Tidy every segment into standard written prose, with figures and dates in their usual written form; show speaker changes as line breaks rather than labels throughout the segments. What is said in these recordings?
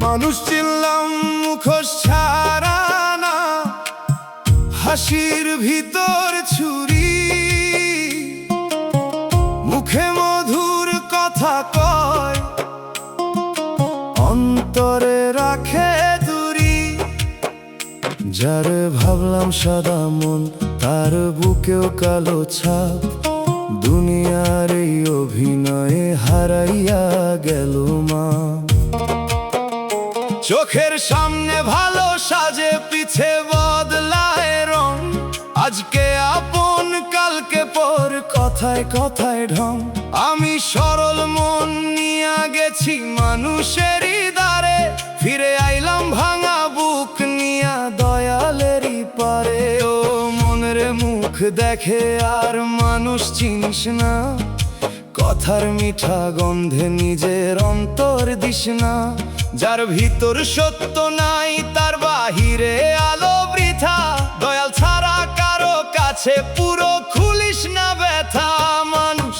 মানুষ চিনলাম মুখোশ ছাড়া না, হাসির ভিতর ছুরি, মুখে মধুর কথা কয়, অন্তরে রাখে দূরি। যারে ভাবলাম সাদা মন, তার বুকেও কালো ছাপ, দুনিয়ার এই অভিনয়ে হারাইয়া গেল মা। চোখের সামনে ভালো সাজে, পিছে বদলায় রং, আজকে আপন কালকে পর, কথায় কথায় ঢং। আমি সরল মন নিয়া গেছি মানুষেরই দ্বারে, ফিরে আইলাম ভাঙা বুক নিয়া দয়ালেরই পারে। ও মনের মুখ দেখে আর মানুষ চিনিস না, কথার মিঠা গন্ধে নিজের অন্তর দিস না। যার ভিতর সত্য নাই, তার বাহিরে আলো বৃথা, দয়াল ছাড়া কারো কাছে পুরো খুলিস না ব্যথা। মানুষ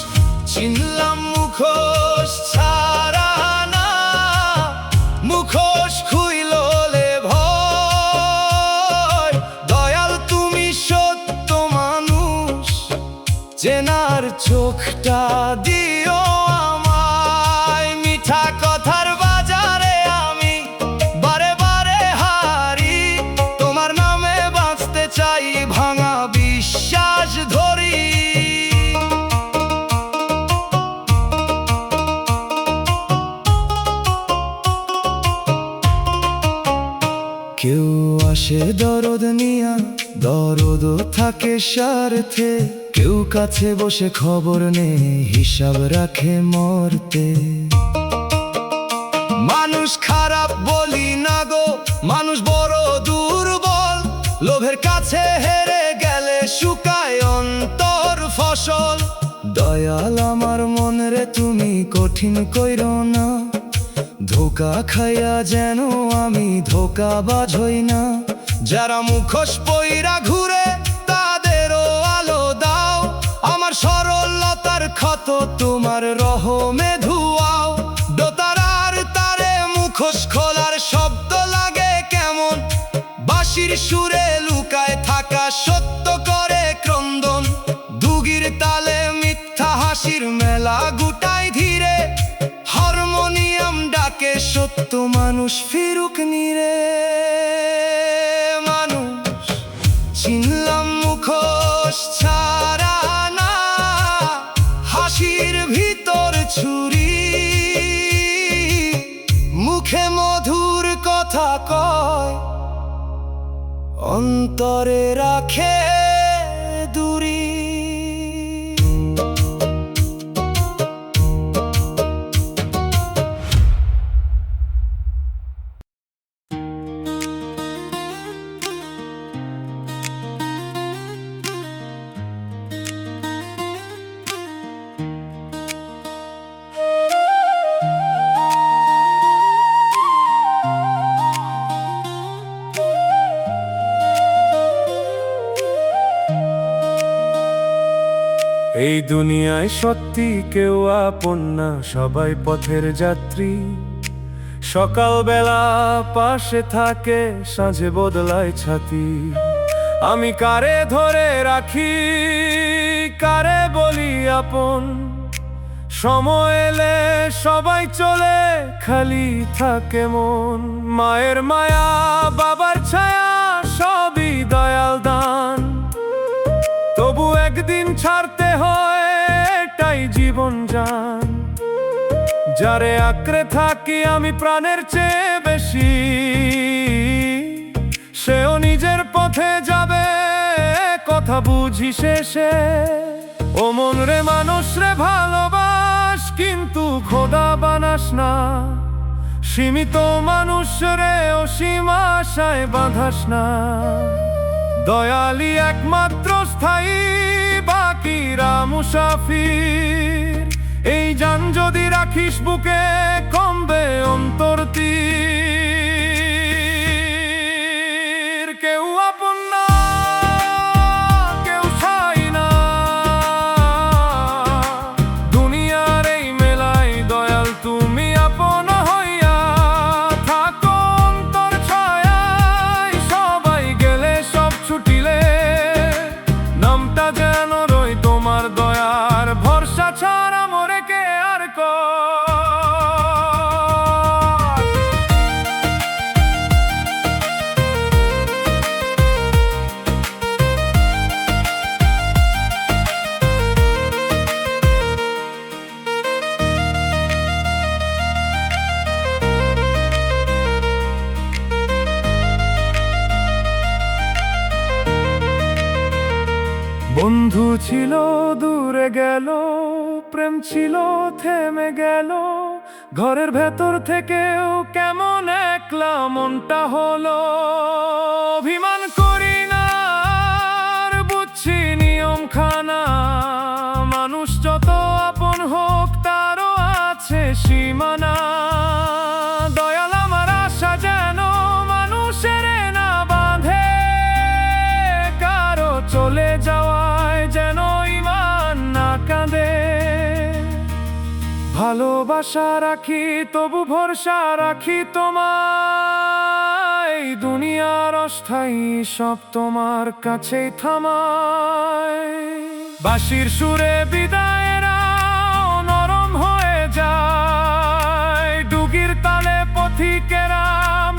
চিনলাম মুখোশ ছাড়া না, মুখোশ খুইলে ভয়। দয়াল তুমি সত্য মানুষ, চেনার চোখটা দিও আমায়। মিঠা কথার বাজারে আমি বারে বারে হারি, তোমার নামে বাঁচতে চাই, ভাঙা বিশ্বাস ধরি। কেউ আসে দরদ নিয়া, দরদও থাকে স্বার্থে, কেউ কাছে বসে খবর নে, হিসাব রাখে মরতে। মানুষ খারাপ বলি না গো, মানুষ বড় দুর্বল, লোভের কাছে হেরে গেলে শুকায় অন্তর ফসল। দয়াল আমার মন রে তুমি কঠিন কইরো না, ধোকা খাইয়া যেন আমি ধোকাবাজ হই না। যারা মুখোশ পইরা ঘুরে তাদেরও আলো দাও, আমার সরলতার ক্ষত তোমার রহমে ধুয়াও। দোতারার তারে মুখোশ খোলার শব্দ লাগে কেমন, বাঁশির সুরে লুকায় থাকা সত্য করে ক্রন্দন। দুগির তালে মিথ্যা হাসির মেলা গুটায় ধীরে, হারমোনিয়াম ডাকে সত্য মানুষ ফিরুক নিরে। মানুষ চিনলাম মুখোশ ছাড়া না, হাসির ভিতর ছুরি, মুখে মধুর কথা কয়, অন্তরে রাখে দূরি। এই দুনিয়ায় সত্যি কেউ আপন না, সবাই পথের যাত্রী। সকালবেলা পাশে থাকে, সাঁঝে বদলায় ছাতি। আমি কারে ধরে রাখি, কারে বলি আপন, সময় এলে সবাই চলে, খালি থাকে মন। মায়ের মায়া বাবার ছায়া সবই দয়াল দান, তবু একদিন ছাড়তে হয়, এটাই জীবন যান। যারে আঁকড়ে থাকি আমি প্রাণের চেয়ে বেশি, সেও নিজের পথে যাবে, কথা বুঝি শেষে। ও মন রে মানুষ রে ভালোবাস, কিন্তু খোদা বানাস না। সীমিত মানুষরে অসীম আশায় বাঁধাস না, দয়ালি একমাত্র স্থায়ী, বাকিরা মুসাফির। এই জান যদি রাখিস বুকে, কমবে অন্তর তীর। কেউ আপন না, কেউ ছাই না, দুনিয়ার এই মেলায় দয়াল তুমি আপন হইয়া থাকো অন্তর ছায়ায়। সবাই গেলে সব ছুটিলে, নামটা যেন রই তোমার দয়ার ভরসা ছাড়া মরে কে আর বন্ধু ছিল দূরে গেল, প্রেম ছিল থেমে গেল, ঘরের ভেতর থেকেও কেমন একলা মনটা হলো। অভিমান করি না আর বুঝছি নিয়ম খানা, মানুষ যত আপন হোক তারও আছে সীমানা। দয়াল আমার আশা যেন মানুষের না বাঁধে, কারো চলে যাওয়ায় যেন ইমান না কাঁদে। ভালোবাসা রাখি তবু ভরসা রাখি তোমায়, দুনিয়ার অস্থায়ী সব তোমার কাছেই থামায়। বাঁশির সুরে বিদায়েরা নরম হয়ে যায়, ডুগির তালে পথিকেরা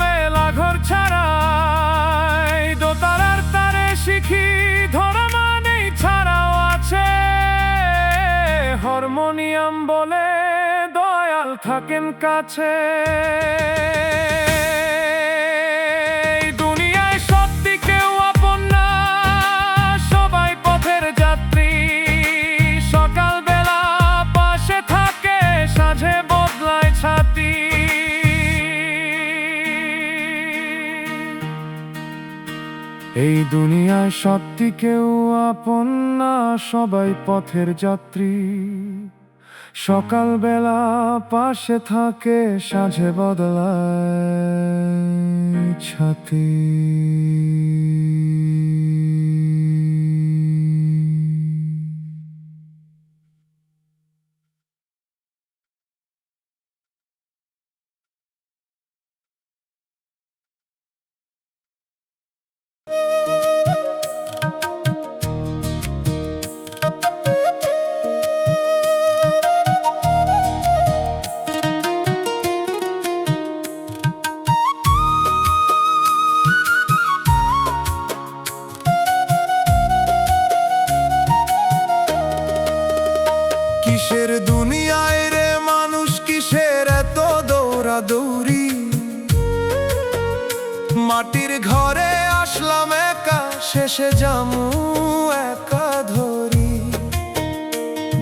মেলা ঘর ছাড়ায়। দোতারার তারে শিখি ধরা মানেই ছাড়াও আছে, হারমোনিয়াম বলে দয়াল থাকেন কাছে। দুনিয়ায় সত্যি কেউ আপন না, সবাই পথের যাত্রী। সকালবেলা পাশে থাকে, সাঁঝে বদলায় ছাতি। এই দুনিয়ায় সত্যি কেউ আপন না, সবাই পথের যাত্রী। সকালবেলা পাশে থাকে, সাঁঝে বদলায় ছাতি। কিসের দুনিয়ায় রে মানুষ, কিসের এত দৌড়াদৌড়ি। মাটির ঘরে আসলাম একা, শেষে যামু একা ধরি।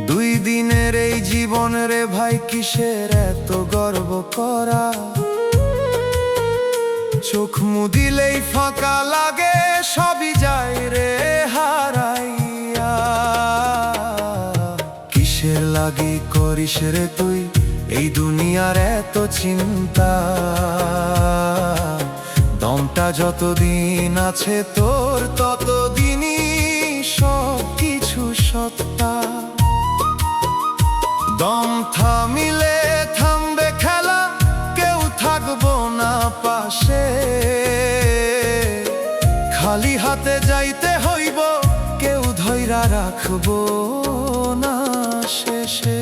দুই দিনের এই জীবন রে ভাই, কিসের এত গর্ব করা। চোখ মুদিলেই ফাঁকা লাগে, সবই যায় রে হারাইয়া। কিসের লাগি করিস রে তুই এই দুনিয়ার এত চিন্তা। দমটা যতদিন আছে তোর, ততদিনই সব কিছু সত্তা। দম থামিলে থামবে খেলা, কেউ থাকবো না পাশে। খালি হাতে যাইতে হইব, কেউ ধইরা রাখবো না শেষে।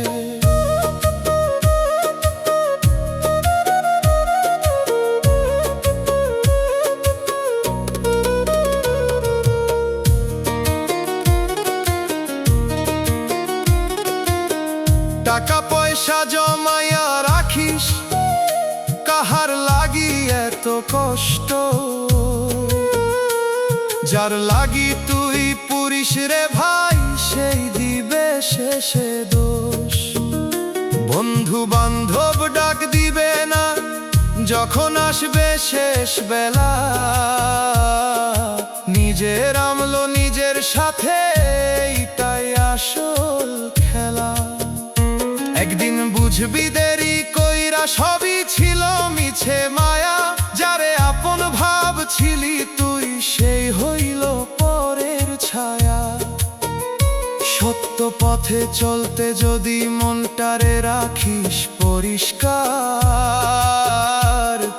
টাকা পয়সা জমাইয়া রাখিস, কাহার লাগি এত কষ্ট। যার লাগি তুই পুরিস রে ভাই, সেই দিবে শেষে দোষ। বন্ধু বান্ধব ডাক দিবে না, যখন আসবে শেষ বেলা, নিজের আমলো নিজের সাথে, এটাই আসল খেলা। একদিন বুঝবি দেরি কইরা সবই ছিল মিছে মায়া, যারে আপন ভাবছিলি তুই সেই হইল পরের ছায়া। সত্য পথে চলতে যদি মনটারে রাখিস পরিষ্কার,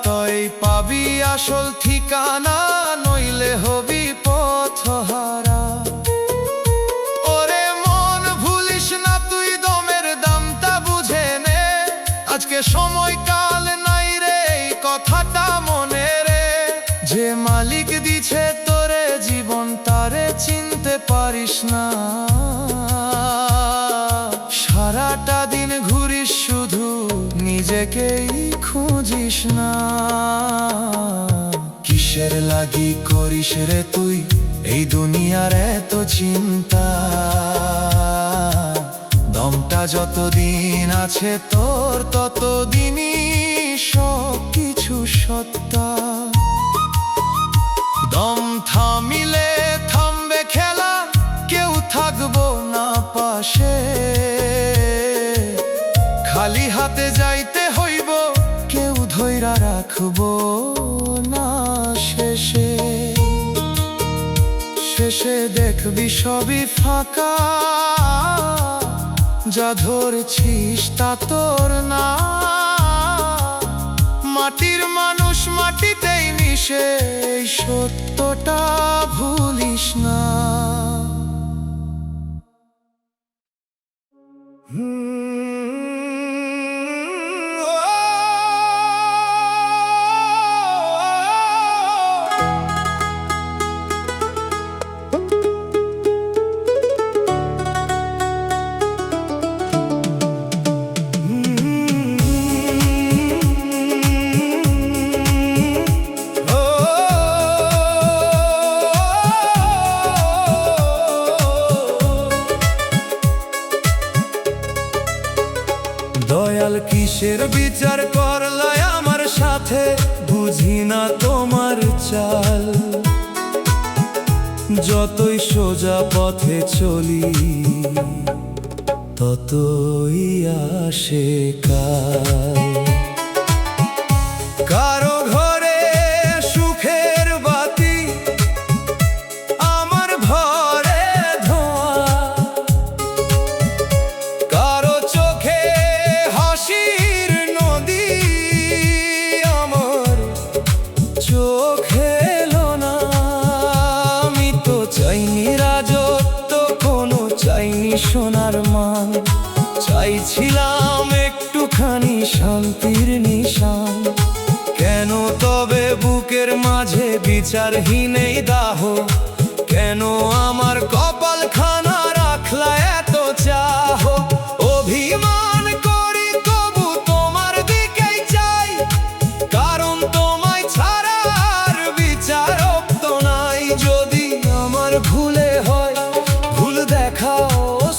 তই পাবি আসল ঠিকানা, নইলে হবি পথহারা। ওরে মন ভুলিস না তুই দমের দামটা বুঝে নে, আজকে সময় কাল নাই রে, এই কথাটা মনে রে। যে মালিক দিছে তোরে জীবন, তারে চিনতে পারিস না। সারাটা দিন ঘুরিস শুধু, নিজেকেই খুঁজিস না। কিসের লাগি করিস রে তুই এই দুনিয়ার এত চিন্তা, দমটা যতদিন আছে তোর ততদিনই সব কিছু সত্তা। দম থামিলে থামবে খেলা, কেউ থাকবো না পাশে, খালি হাতে যাইতে হইব, কেউ ধইরা রাখবো না। শেষে শেষে দেখবি সবই ফাঁকা, যা ধরছিস তা তোর না। মাটির মানুষ মাটিতেই মিশে, এই সত্যটা ভুলিস না। দয়াল কিসের বিচার করলাই আমার সাথে, বুঝি না তোমার চাল। যতই সোজা পথে চলি, ততই আসে কাল। কারো ঘরে সুখের বাতি, আমার ঘরে ধোঁয়া। কারো চোখে হাসির নদী, আমার চোখে এলো না। আমি তো চাইনি রাজত্ব কোনো, চাইনি সোনার মান, চাইছিলাম একটুখানি শান্তির নিশান। কেন তবে বুকের মাঝে বিচারহীন এই দাহ, কেন আমার কপাল খানা রাখলা এত চাহ। অভিমান করি তবু তোমার দিকেই চাই, কারণ তোমায় ছাড়া আর বিচারক তো নাই। যদি আমার ভুলে হয় ভুল দেখাও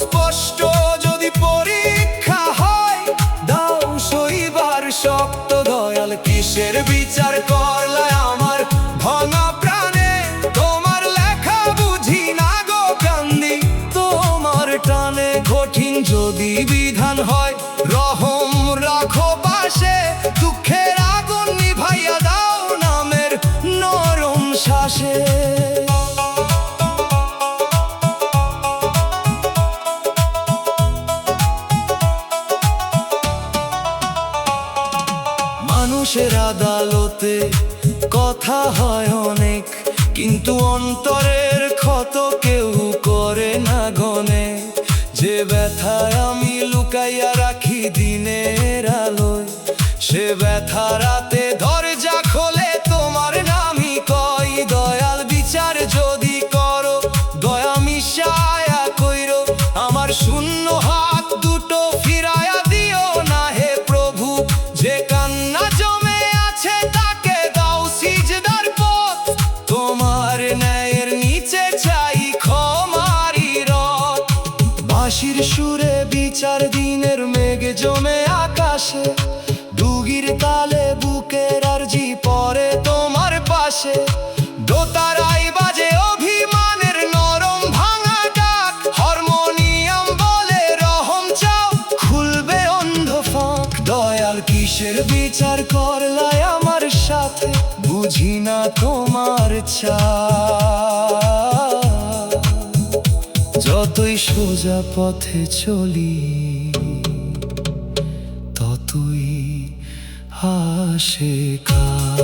স্পষ্ট, যদি পরীক্ষা হয় দাও সইবার শক্ত। দয়াল কিসের বিচার করলা আমার ভাঙা প্রাণে, তোমার লেখা বুঝি না গো কান্দি তোমার টানে। কঠিন যদি বিধান হয় রহম রাখো পাশে, দুঃখের আগুন নিভাইয়া দাও নামের নরম শ্বাসে। মানুষের আদালতে কথা হয় অনেক, কিন্তু অন্তরের ক্ষত কেউ করে না গনে। যে ব্যথায় আমি লুকাইয়া রাখি দিনের আলোয়, সে ব্যথা রাতে দরজা খোলে তোমার নামই কই। দয়াল বিচার যদি করো দয়া মিশায়া কইরো, আমার শূন্য হাত দুটো ফিরায়া দিও না হে প্রভু। যে কান্না জমে আছে তাকে দাও সিজদার পথ, তোমার ন্যায়ের নিচে চাই ক্ষমারি রথ। বাঁশির সুরে বিচার দিনের মেঘ জমে আকাশে, ডুগির তালে বুকের আসে, দোতারাই বাজে অভিমানের নরম ভাঙা ডাক। হারমোনিয়াম বলে রহম চাও, খুলবে অন্ধ ফাঁক। দয়াল কিসের বিচার করলাই আমার সাথে, বুঝি না তোমার যতই সোজা পথে চলি ততই আসে কাল।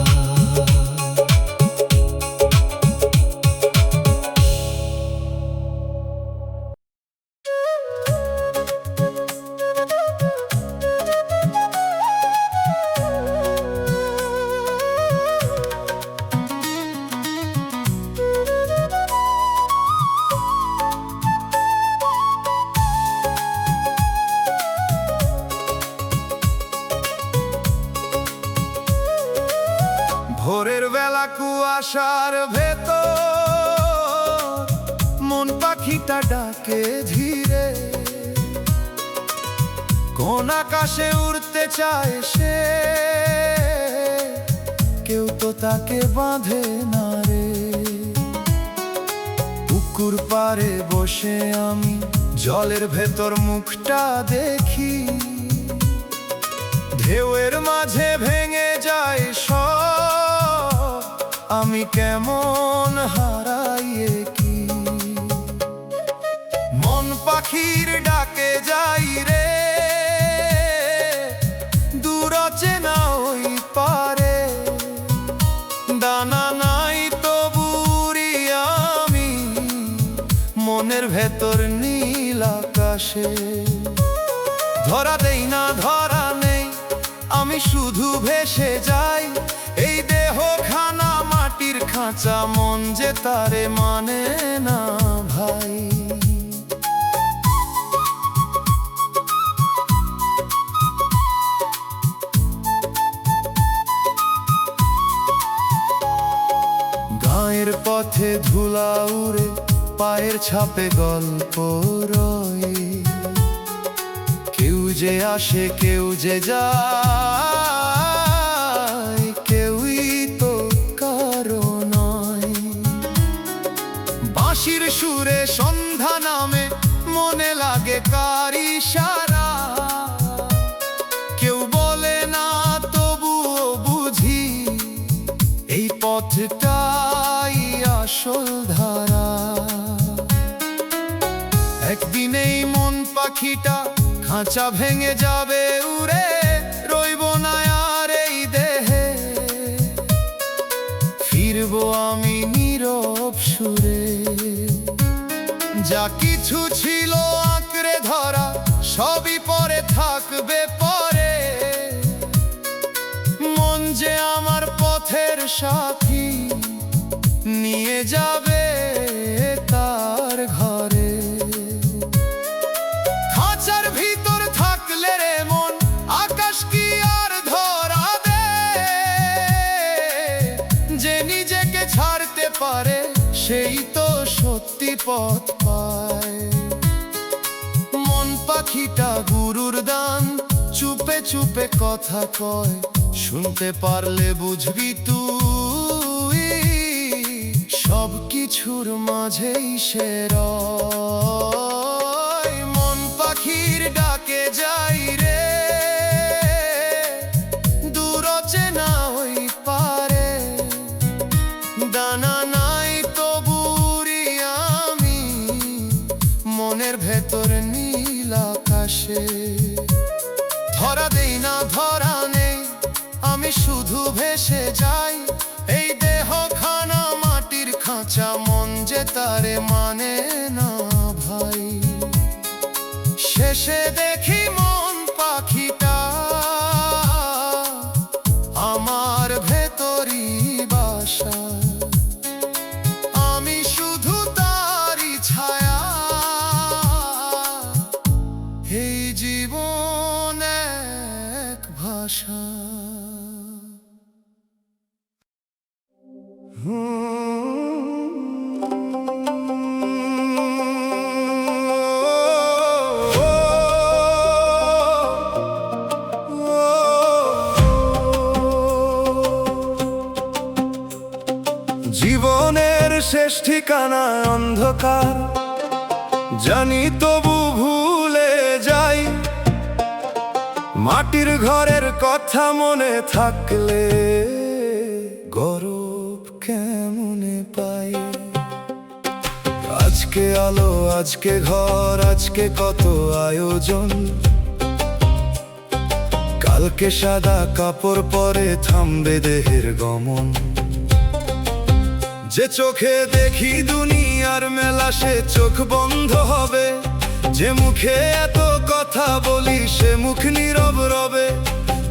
ভোরের বেলা কুয়াশার ভেতর মন পাখিটা ডাকে ধীরে, কোন আকাশে উড়তে চায় সে, কেউ তো তাকে বাঁধে না রে। পুকুর পাড়ে বসে আমি জলের ভেতর মুখটা দেখি, ঢেউয়ের মাঝে ভেঙে যায় সব, আমি কেমন হারাইয়ে কি। মন পাখির ডাকে যাই রে, দূর অচেনা ওই পারে। দানা নাই তবু উড়ি আমি মনের ভেতর নীল আকাশে। ধরা দেই না ধরা নেই, আমি শুধু ভেসে যাই। এই দেহ খানা মাটির খাঁচা, মন যে তারে মানে না ভাই। গায়ের পথে ধুলা উড়ে, পায়ের ছাপে গল্প রয়ে। কেউ যে আসে কেউ যে যায়, কেউই তো কারো নয়। বাঁশির সুরে সন্ধ্যা নামে, মনে লাগে কার ইশারা। কেউ বলে না তবুও বুঝি, এই পথটাই আসল ধারা। একদিন এই মন পাখিটা খাঁচা ভেঙে যাবে উড়ে, রইব না আর এই দেহে। ফিরবো আমি নীরব সুরে, যা কিছু ছিল আঁকড়ে ধরা সবই পরে থাকবে পরে। মন যে আমার পথের সাথী, নিয়ে যাবে তার ঘরে। খাঁচার ভিতর থাকলে রে মন, আকাশ কি আর ধরা দে। যে নিজেকে ছাড়তে পারে, সেই তো সত্যি পথ পায়। মন পাখিটা গুরুর দান, চুপে চুপে কথা কয়। শুনতে পারলে বুঝবি তুই, সব কিছুর মাঝেই সে রয়। মন পাখির ডাকে যাই রে, দূর অচেনা ওই পারে। দানা নাই তবু উড়ি আমি মনের ভেতর নীল আকাশে। ধরা দেই না ধরা নেই, আমি শুধু ভেসে যাই। এই দেহ খানা মাটির খাঁচা, মন যে তারে মানে না ভাই। শেষে দেখি মন পাখিটা আমার ভেতরই বাসা। আমি শুধু তারই ছায়া, এই জীবন এক ভাষা। জীবনের শেষ ঠিকানা অন্ধকার, জানি তবু ভুলে যাই। মাটির ঘরের কথা মনে থাকলে গরব কেমনে পাই। আজকে আলো, আজকে ঘর, আজকে কত আয়োজন, কালকে সাদা কাপড় পরে থামবে দেহের গমন। যে চোখে দেখি দুনিয়ার মেলা সে চোখ বন্ধ হবে, যে মুখে এত কথা বলি সে মুখ নীরব রবে।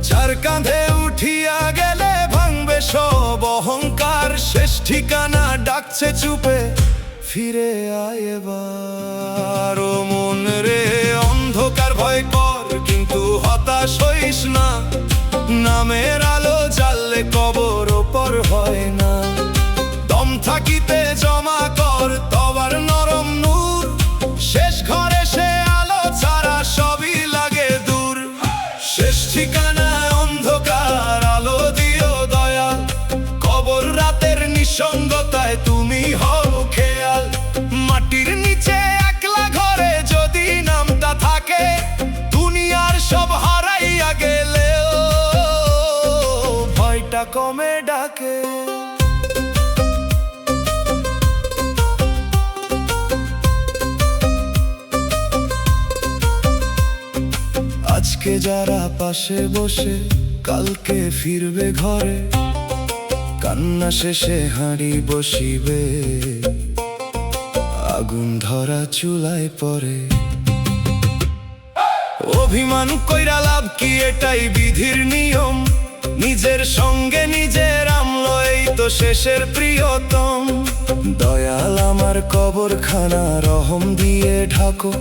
যার কাঁধে উঠিয়া গেলে ভাঙবে সব অহংকার, শেষ ঠিকানা ডাকছে চুপে ফিরে আয় এবার। ও মন রে অন্ধকার ভয় কর কিন্তু হতাশ হইস না, নামের আলো জ্বাললে কবর ওপর হয় না। দম থাকিতে জমা কর তবার নরম নূর, শেষ ঘরে সে আলো ছাড়া সবই লাগে দূর। শেষ ঠিকানায় অন্ধকার, আলো দিও দয়াল, কবর রাতের নিঃসঙ্গতায় তুমি হও খেয়াল। মাটির নিচে একলা ঘরে যদি নামটা থাকে, দুনিয়ার সব হারাইয়া গেলেও ভয়টা কমে ডাকে। আজকে যারা পাশে বসে কালকে ফিরবে ঘরে, কান্না শেষে হাঁড়ি বসিবে আগুন ধরা চুলায় পরে। অভিমান কইরা লাভ কি, এটাই বিধির নিয়ম। নিজের সঙ্গে নিজের আমলো, এই তো শেষের প্রিয়তম। দয়াল আমার কবরখানা রহম দিয়ে ঢাকো,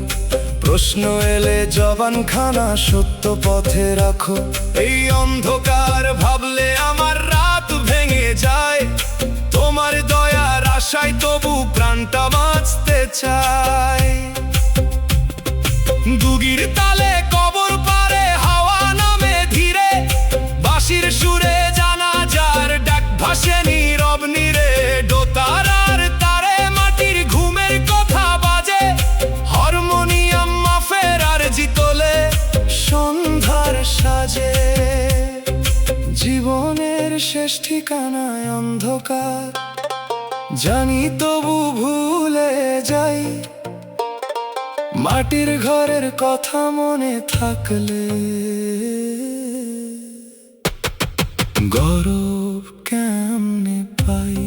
প্রশ্ন এলে জবানখানা সত্য পথে রাখো। এই অন্ধকার ভাবলে আমার রাত ভেঙে যায়, তোমার দয়ার আশায় তবু প্রাণটা বাঁচতে চায়। দুগির তালে কবর পারে হাওয়া নামে ধীরে, বাঁশির সুরে জানাজার ডাক ভাসে নীরব নীরে। দোতারার তারে মাটির ঘুমের কথা বাজে, হারমোনিয়াম মাফের আরজি তোলে সন্ধ্যার সাজে। জীবনের শেষ ঠিকানায় অন্ধকার, জানি তবু ভুলে যাই। মাটির ঘরের কথা মনে থাকলে গরব কেমনে পাই।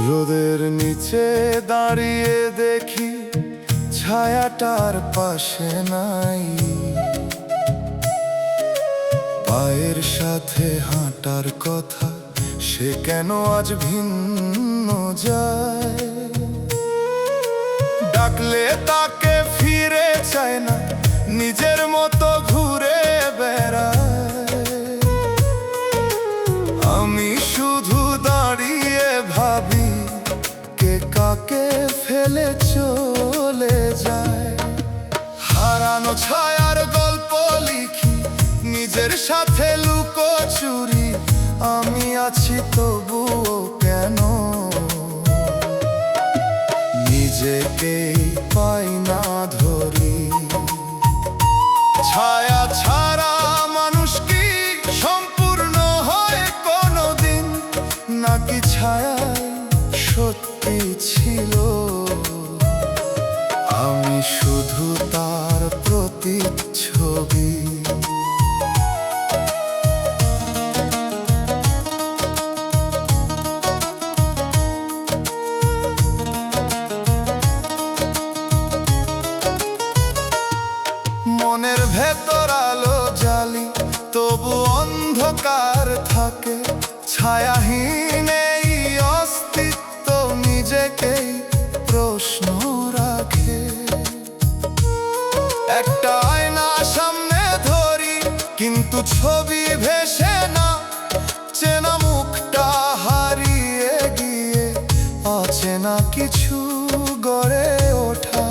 রোদের নিচে দাঁড়িয়ে দেখি ছায়াটার পাশে নাই, পায়ের সাথে হাঁটার কথা সে কেন আজ ভিন্ন যায়। ডাকলে তাকে ফিরে চায় না, নিজের মতো ঘুরে বেড়ায়। আমি শুধু দাঁড়িয়ে ভাবি কে কাকে ফেলে চলে যায়। হারানো ছায়ার গল্প লিখি নিজের সাথে লুকোচুরি, আমি আছি তবুও কেন নিজেকেই পাই না ধরি। ছায়া ছাড়া মানুষ কি সম্পূর্ণ হয় কোনোদিন, নাকি ছায়া সত্যি ছিল? আমি শুধু তার প্রতিচ্ছবি। ছবি ভেসে না, চেনা মুখটা হারিয়ে গিয়ে অচেনা কিছু গড়ে ওঠা।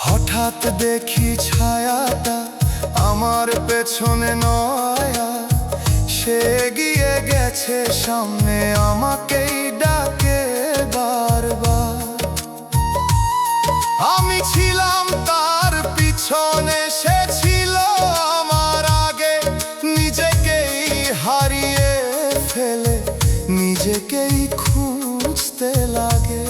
হঠাৎ দেখি ছায়াটা আমার পেছনে নয়া, সে এগিয়ে গেছে সামনে, আমাকেই ডাকে বারবার। আমি ছিলাম তার পিছনে, সে ছিল আমার আগে। নিজেকেই হারিয়ে ফেলে নিজেকেই খুঁজতে লাগে।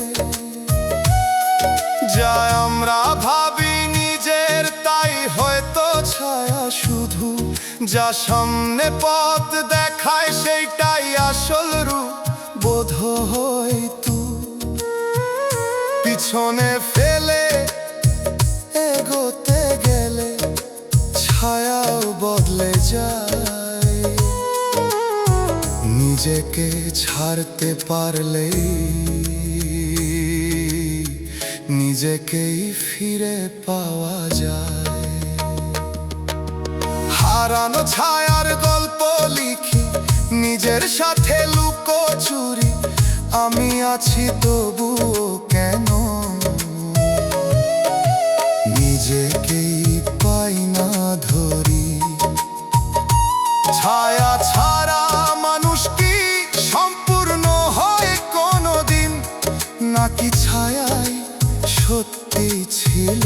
যা আমরা ভাবি নিজের তাই হয়তো ছায়া শুধু, যা সামনে পথ দেখায় সেইটাই আসল রূপ বোধ হয়তো। পিছনে ফেলে এগোতে গেলে ছায়াও বদলে যায়। নিজেকে ছাড়তে পারলেই নিজেকেই ফিরে পাওয়া যায়। হারানো ছায়ার গল্প লিখি, নিজের সাথে লুকোচুরি। আমি আছি তবুও কেন নিজেকেই পাই না ধরি। ছায়া ছাড়া মানুষ কি সম্পূর্ণ হয় কোনোদিন, নাকি ছায়াই সত্যি ছিল?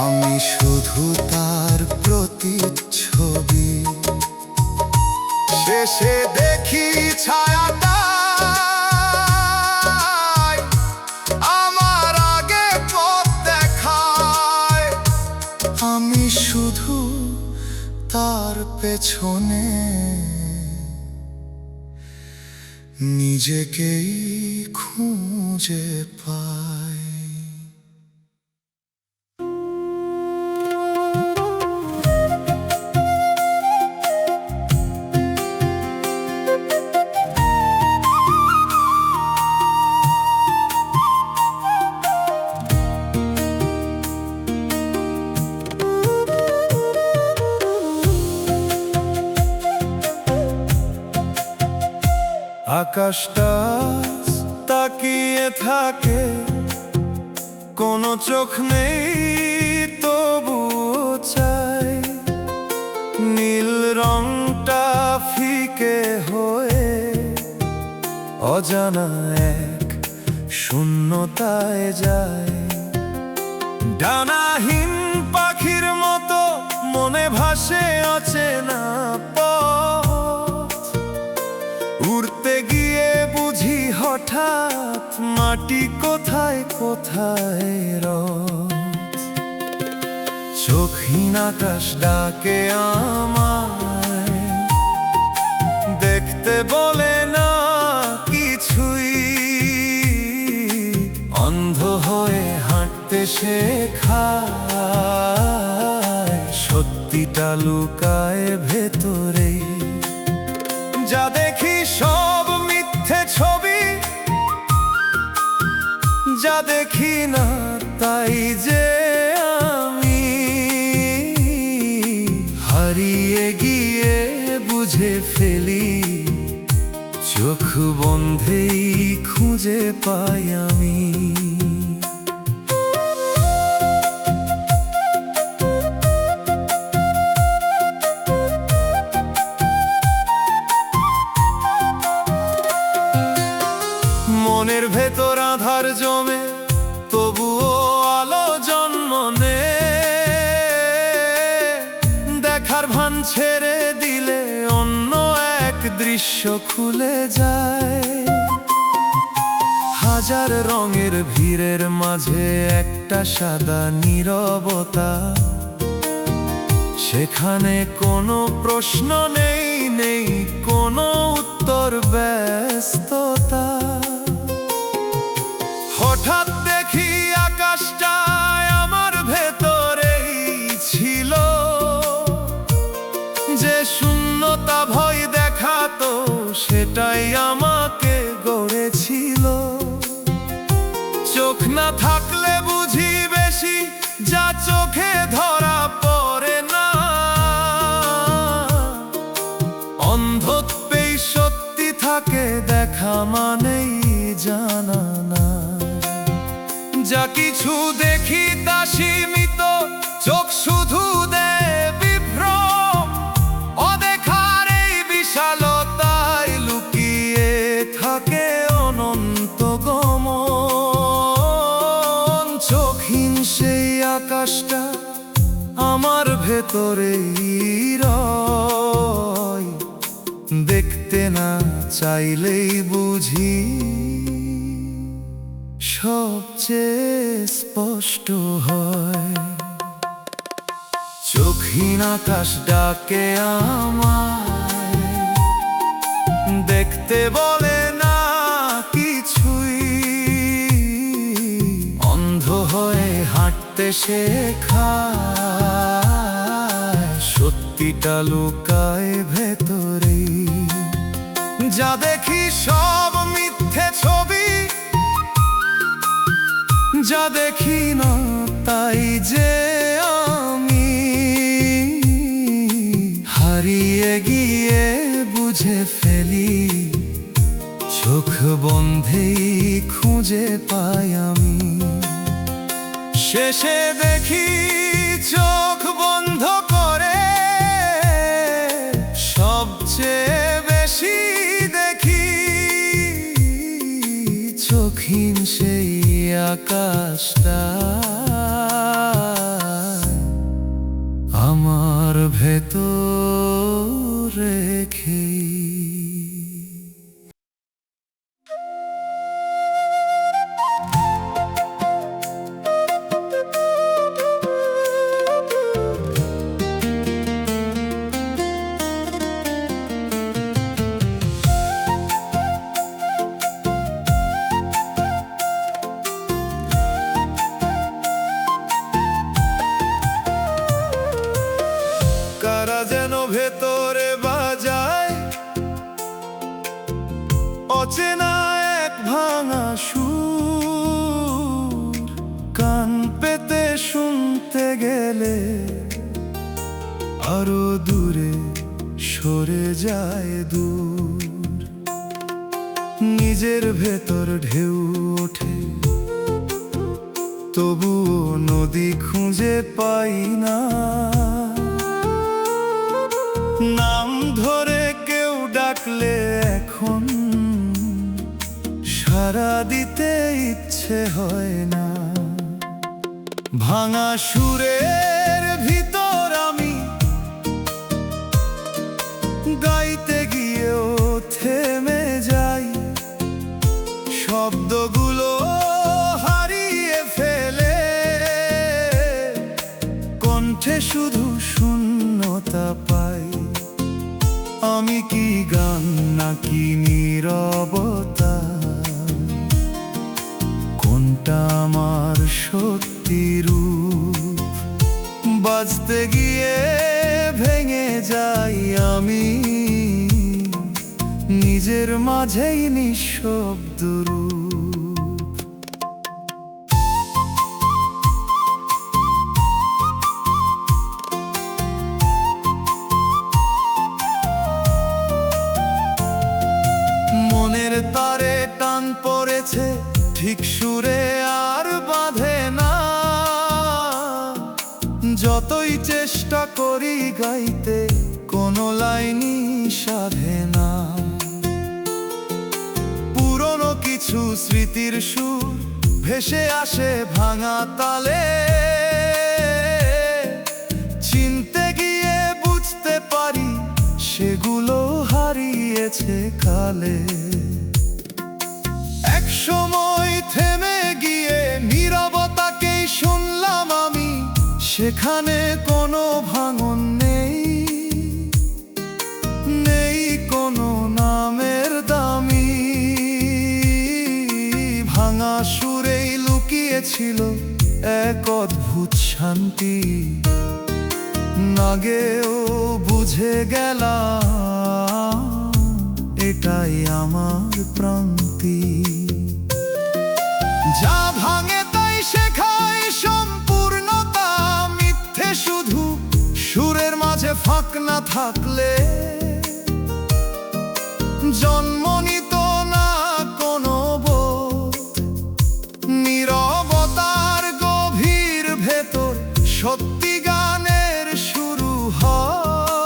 আমি শুধু তার প্রতিচ্ছবি। শেষে দেখি ছায়াটা আমার আগে পথ দেখায়। আমি শুধু তার পেছনে নিজেকেই খুঁজে পাই। আকাশটা তাকিয়ে থাকে, কোনো চোখ নেই তবু চাই। নীল রংটা ফিকে হয়ে অজানা এক শূন্যতায় যায়। ডানাহীন পাখির মতো মনে ভাসে অচেনা পথ। উড়তে গিয়ে বুঝি হঠাৎ মাটি কোথায় কোথায় রথ। চোখহীন আকাশ ডাকে আমায়, দেখতে বলে না কিছুই। অন্ধ হয়ে হাঁটতে শেখায়, সত্যিটা লুকায় ভেতরেই। যা দেখি সব মিথ্যে ছবি, যা দেখি না তাই যে আমি। হারিয়ে গিয়ে বুঝে ফেলি, চোখ বন্ধেই খুঁজে পাই আমি। মনের ভেতর আধার জমে তবুও আলো জন্ম নে। দেখার ভান ছেড়ে দিলে অন্য এক দৃশ্য খুলে যায়। হাজার রঙের ভিড়ের মাঝে একটা সাদা নীরবতা, সেখানে কোনো প্রশ্ন নেই, নেই কোনো উত্তর, ব্যস্ততা। হঠাৎ দেখি আকাশটা আমার ভেতরেই ছিল, যে শূন্যতা ভয় দেখাতো সেটাই আমাকে গড়েছিল। চোখ না থাকলে বুঝি বেশি যা চোখে ধরা পড়ে। আমার ভেতরেই রয়, দেখতে না চাইলেই বুঝি সবচেয়ে স্পষ্ট হয়। চোখহীন আকাশ ডাকে আমায়, দেখতে বলে না কিছুই, অন্ধ হয়ে হাঁটতে শেখায়, সত্যিটা লুকায় ভেতরেই। যা দেখি সব মিথ্যে ছবি, যা দেখি না তাই যে আমি, হারিয়ে গিয়ে বুঝে ফেলি, চোখ বন্ধেই খুঁজে পাই আমি। শেষে দেখি চোখ বন্ধ করে সবচেয়ে বেশি দেখি, চোখহীন সেই আকাশটা আমার ভেতর রেখে। কারা যেন ভেতরে বাজায় অচেনা এক ভাঙা সুর, কান পেতে শুনতে গেলে আরো দূরে সরে যায় দূর। নিজের ভেতর ঢেউ ওঠে, তবুও নদী খুঁজে পাই না। নাম ধরে কেউ ডাকলে এখন সাড়া দিতে ইচ্ছে হয় না। ভাঙা সুরের ভিতর আমি গাইতে গিয়েও থেমে যাই, শব্দগুলো হারিয়ে ফেলে, কণ্ঠে শুধু শূন্যতা পাই। আমি কি গান নাকি নীরবতা, কোনটা আমার সত্যি রূপ? বাজতে গিয়ে ভেঙে যাই আমি, নিজের মাঝেই নিঃশব্দ রূপ। মনের তারে টান পড়েছে, ঠিক সুরে আর বাঁধে না। যতই চেষ্টা করি গাইতে, কোনো লাইনই সাধে না। পুরনো কিছু স্মৃতির সুর ভেসে আসে ভাঙা তালে, চিনতে গিয়ে বুঝতে পারি সেগুলো হারিয়েছে কালে। এক সময় থেমে গিয়ে নীরবতাকেই শুনলাম আমি, সেখানে কোনো ভাঙন নেই, নেই কোনো নামের দামি। ভাঙা সুরেই লুকিয়েছিল এক অদ্ভুত শান্তি, আগেও বুঝে গেলাম এটাই আমার প্রান্তি। যা ভাঙে তাই শেখায় সম্পূর্ণতা, মিথ্যে শুধু সুরের মাঝে ফাঁক না থাকলে জন্ম নিত না কোনো বোধ। নীরবতার গভীর ভেতর সত্যি গানের শুরু হয়।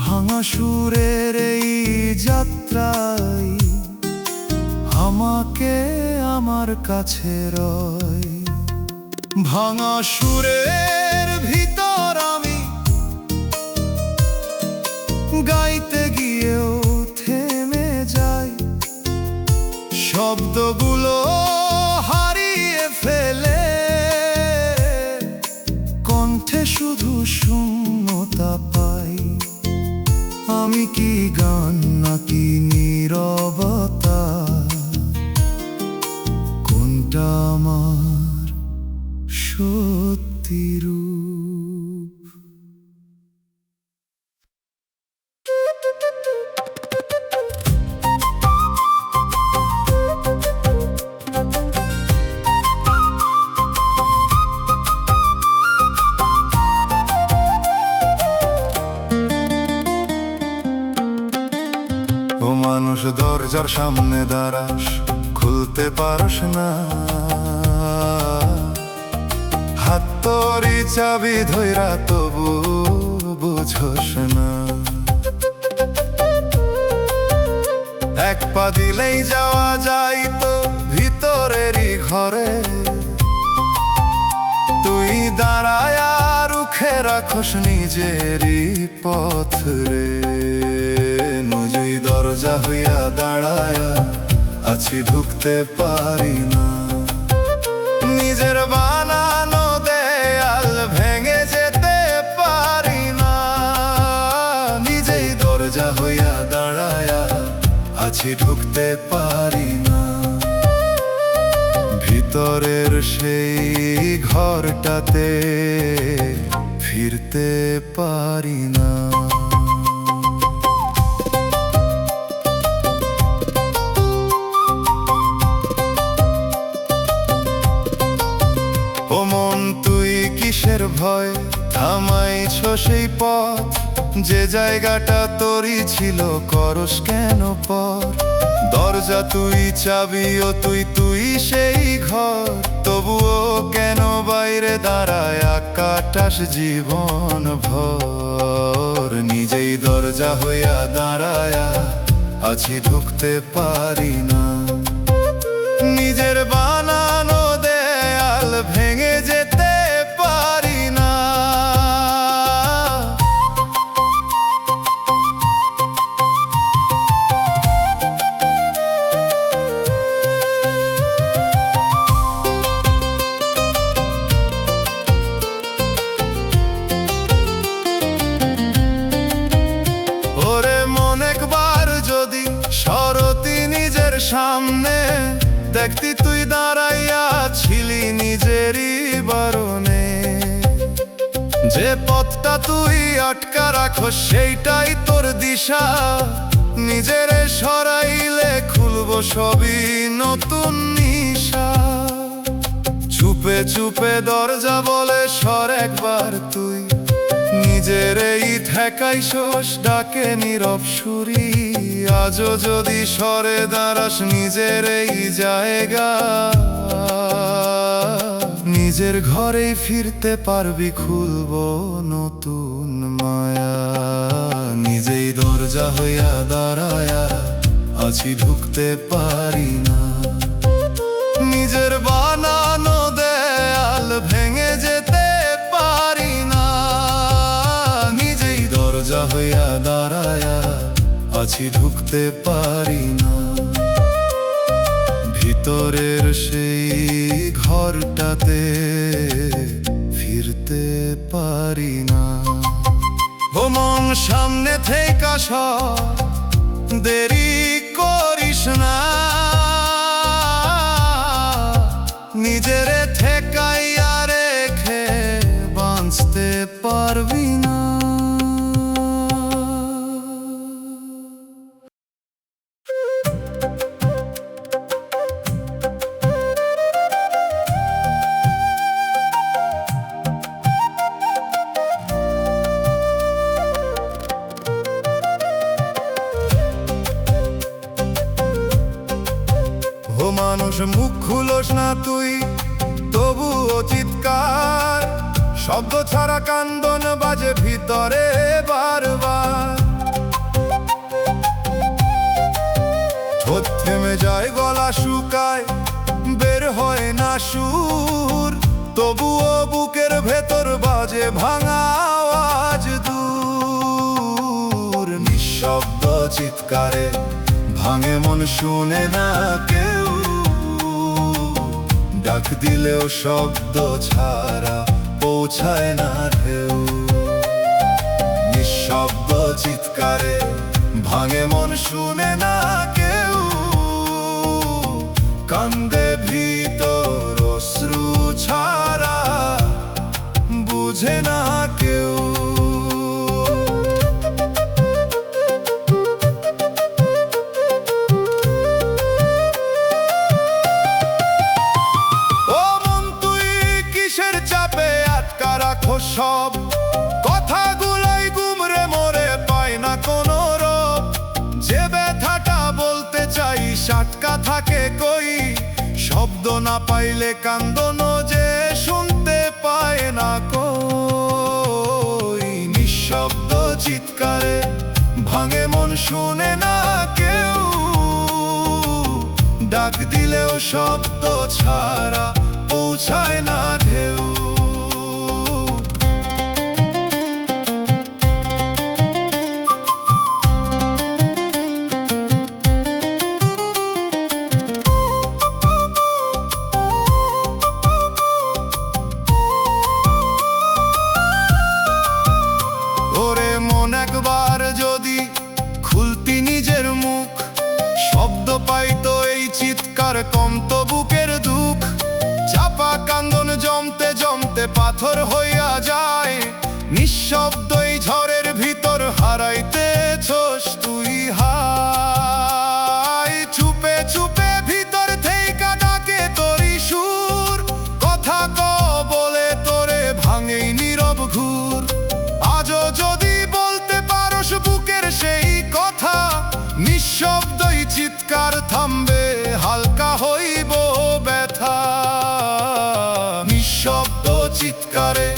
ভাঙা সুরের এই যাত্রায় আমাকে আমার কাছে রয়। ভাঙা সুরের ভিতর আমি গাইতে গিয়েও থেমে যাই, শব্দগুলো হারিয়ে ফেলে, কণ্ঠে শুধু শূন্যতা পাই। আমি কি গান নাকি নীরবতা, কোনটা আমার সত্যি রূপ? ও মানুষ, দরজার সামনে দাঁড়াস, খুলতে পারস না, হাত তোরই চাবি ধইরা তবু বুঝোস না। এক পা দিলেই যাওয়া যায় তো ভিতরেরই ঘরে, তুই দাঁড়ায় রুখে রাখস নিজেরই পথ রে। নজুই দরজা হইয়া দাঁড়ায় আছি, ঢুকতে পারি না, নিজের বানানো দেয়াল ভেঙে যেতে পারি না। নিজেই দরজা হইয়া দাঁড়ায় আছি, ঢুকতে পারি না, ভিতরের সেই ঘরটাতে ফিরতে পারি না। ও মন, তুই কিসের ভয় থামাইছ সেই পথ, যে জায়গাটা তোরই ছিল করস কেন পর? দরজা তুই, চাবিও তুই, তুই সেই ঘর, তবুও কেন বাইরে দাঁড়ায় কাটাস জীবন ভর? নিজেই দরজা হইয়া দাঁড়ায় আছি, ঢুকতে পারি না, নিজের বানানো দেয়াল ভেঙে যেতে পারি না। ওরে মন, একবার যদি সরতি নিজের সামনে, দেখতি তুই দাঁড়াইয়া ছিলি নিজেরই বারণে। যে পথটা তুই আটকা রাখো সেইটাই তোর দিশা, নিজেরে সরাইলে খুলবো সবই নতুন নিশা। চুপে চুপে দরজা বলে সর একবার তুই, নিজের এই ঠেকাইছস ডাকে নীরব সুরি। আজও যদি সরে দাঁড়াস নিজের এই জায়গা, নিজের ঘরেই ফিরতে পারবি, খুলবো নতুন মায়া। নিজেই দরজা হইয়া দাঁড়ায় আছি, ঢুকতে পারি না, নিজের বানানো দেয়াল ভেঙে যেতে পারি না। নিজেই দরজা হইয়া দাঁড়ায় আছি, ঢুকতে পারি না, ভিতরের সেই ঘরটাতে ফিরতে পারি না। ও মন, সামনে থেকে সর, দেরি করিস না, নিজেরে ঠেকাইয়া রেখে বাঁচতে পারবি না। ও মানুষ, মুখ খুলোস না তুই, তবুও চিৎকার, শব্দ ছাড়া কান্দন বাজে ভিতরে বারবার। ঠোঁট থেমে যায়, গলা শুকায়, বের হয় না সুর, তবুও বুকের ভেতর বাজে ভাঙা আওয়াজ দূর। নিঃশব্দ চিৎকারে ভাঙে মন, শুনে না কেউ। ডাক দিলেও শব্দ ছাড়া পৌঁছায় না ঢেউ। নিঃশব্দ চিৎকারে ভাঙে মন, শুনে না কেউ। কান্দে ভিতর অশ্রু ছাড়া বুঝে না কেউ। ও মন, তুই কিসের চাপে আটকা রাখো সব কথাগুলাই গুমরে মরে, পায় না কোনো রব। যে ব্যথাটা বলতে চাই সাটকা থাকে কই, শব্দ না পাইলে কান্দনো যে শুনতে পায় না কই। নিঃশব্দ চিৎকারে ভাঙে মন, শুনে না কেউ। ডাক দিলেও শব্দ ছাড়া পৌঁছায় না ঢেউ। ওরে মন, একবার যদি খুলতি নিজের মুখ, শব্দ পাইতো এই চিৎকার কমতো বুকের দুঃখ। চাপা কান্দন জমতে জমতে পাথর হইয়া যায়। নিঃশব্দ এই ঝড়ের ভিতর হারাইতেছস তুই হায়। চুপে চুপে ভিতর থেইকা ডাকে তোরি সুর, কথা ক বলে তোরে ভাঙেই নীরব ঘুর। আজও যদি বলতে পারস বুকের সেই কথা, নিঃশব্দই চিৎকার থামবে, হালকা হইব ব্যথা। নিঃশব্দ চিৎকারে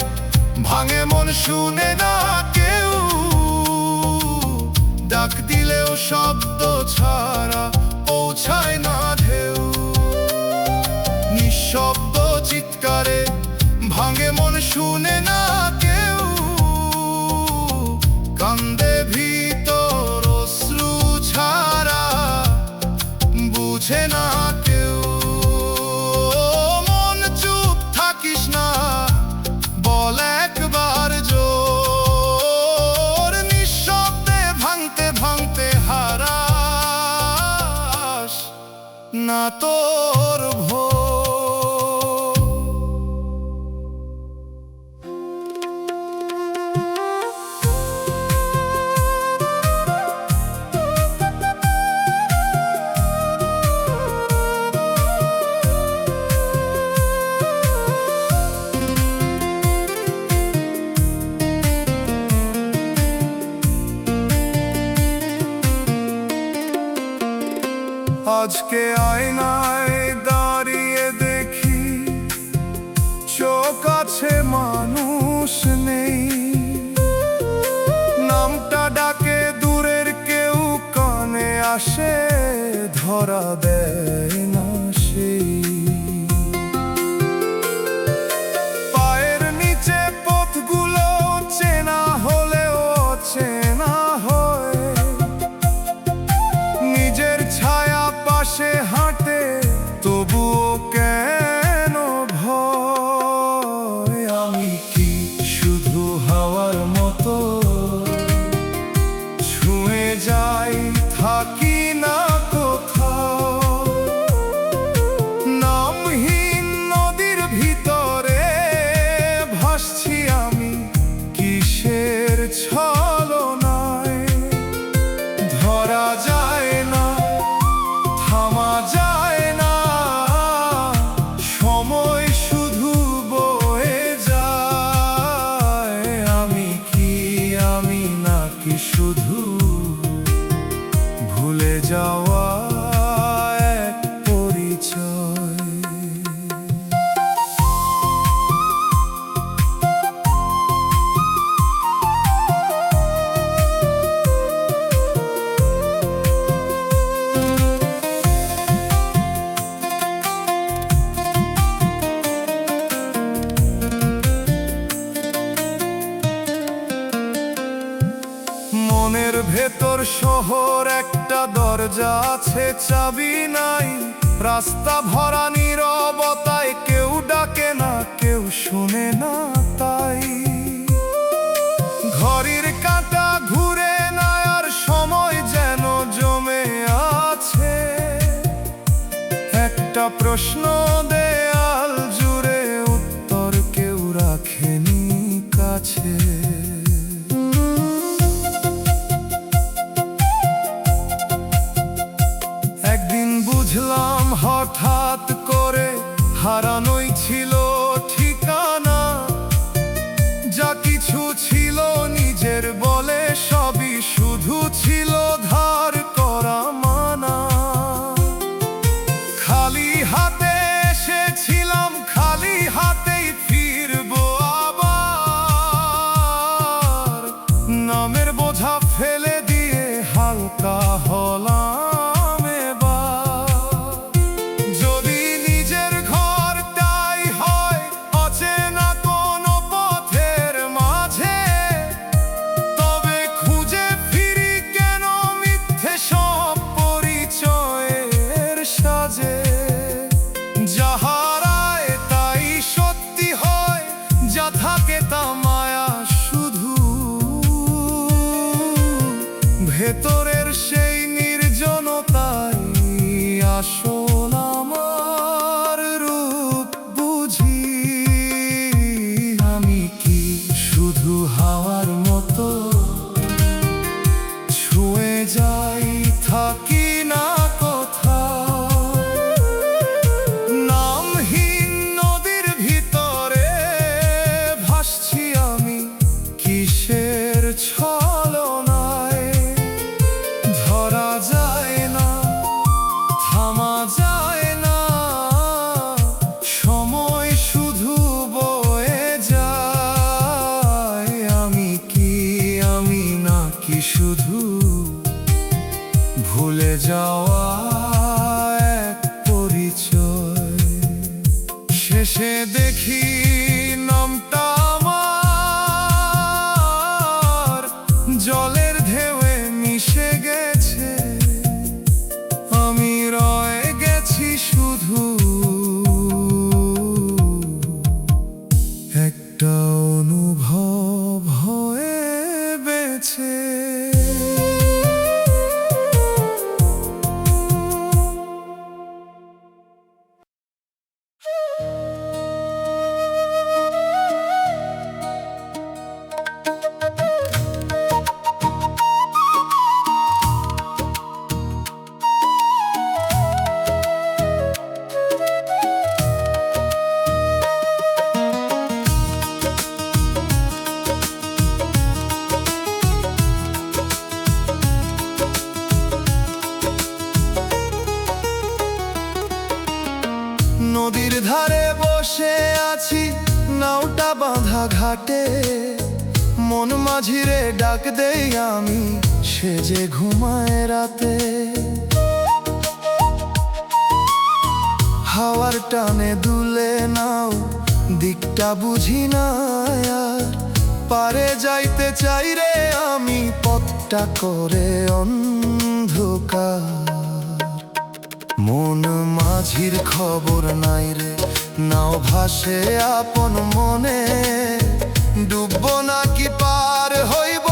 ভাঙে মন, শুনে না কেউ। ডাক দিলেও শব্দ ছাড়া পৌঁছায় না ঢেউ। নিঃশব্দ চিৎকারে ভাঙে মন, শুনে না কেউ। কান্দে ভিতর অশ্রু ছাড়া বুঝে না কেউ। মন, চুপ থাকিস না, বল একবার জোর। নিঃশব্দে ভাঙতে ভাঙতে হারাস না তোর ভোর। আজকে আয়নায় দাঁড়িয়ে দেখি, চোখ আছে মানুষ নেই। নামটা ডাকে দূরের কেউ, কানে আসে ধরা দেয় না সেই। পায়ের নিচে পথগুলো চেনা হলেও অচেনা হয়। নিজের ছায়া পাশে হাঁটে তবুও কেন ভয়। আমি কি শুধু হাওয়ার মতো ছুঁয়ে যাই, থাকি না কোথাও। ভেতর শহর একটা দরজা আছে, চাবি নাই। রাস্তা ভরা নীরবতায়, কেউ ডাকে না, কেউ শুনে না, তাই ঘড়ির কাঁটা ঘুরে না, আর সময় যেন জমে আছে। একটা প্রশ্ন দেয়াল জুড়ে, উত্তর কেউ রাখেনি কাছে। একদিন বুঝলাম হঠাৎ করে, হারানোই ছিল ঠিকানা। যা কিছু ছিল নিজের বলে, সবই শুধু ছিল ধার করা মানা। খালি হাতে এসেছিলাম, খালি হাতেই ফিরবো আবার। নামের বোঝা ফেলে দিয়ে হালকা হলাম এবার। যদি নিজের ঘরটাই হয় অচেনা কোনো পথের মাঝে, তবে খুঁজে ফিরি কেন মিথ্যে সব পরিচয়ের সাজে। যা হারায় তাই সত্যি হয়, যা থাকে তা মায়া শুধু। ভেতরের সেই নির্জনতাই আসল আমার রূপ বুঝি। আমি কি শুধু হাওয়ার মতো ছুঁয়ে যাই, থাকি না কোথাও। নামহীন নদীর ভিতরে ভাসছি আমি, কিসের ছলনায়। ধরা যায় না, থামা যায় না, সময় শুধু বয়ে যায়। আমি কি, আমি নাকি শুধু ভুলে যাওয়া এক পরিচয়। শেষে দেখি নামটা আমার জলের ঢেউয়ে মিশে গেছে। আমি রয়ে গেছি শুধু একটা অনুভব হয়ে বেঁচে। নদীর ধারে বসে আছি, নাওটা বাঁধা ঘাটে। মন মাঝিরে ডাক দেই আমি, সে যে ঘুমায় রাতে। হাওয়ার টানে দুলে নাও, দিকটা বুঝি না আর। পারে যাইতে চাই রে আমি, পথটা করে অন্ধকার। মন মাঝির খবর নাই রে, নাও ভাসে আপন মনে। ডুববো নাকি পার হইব,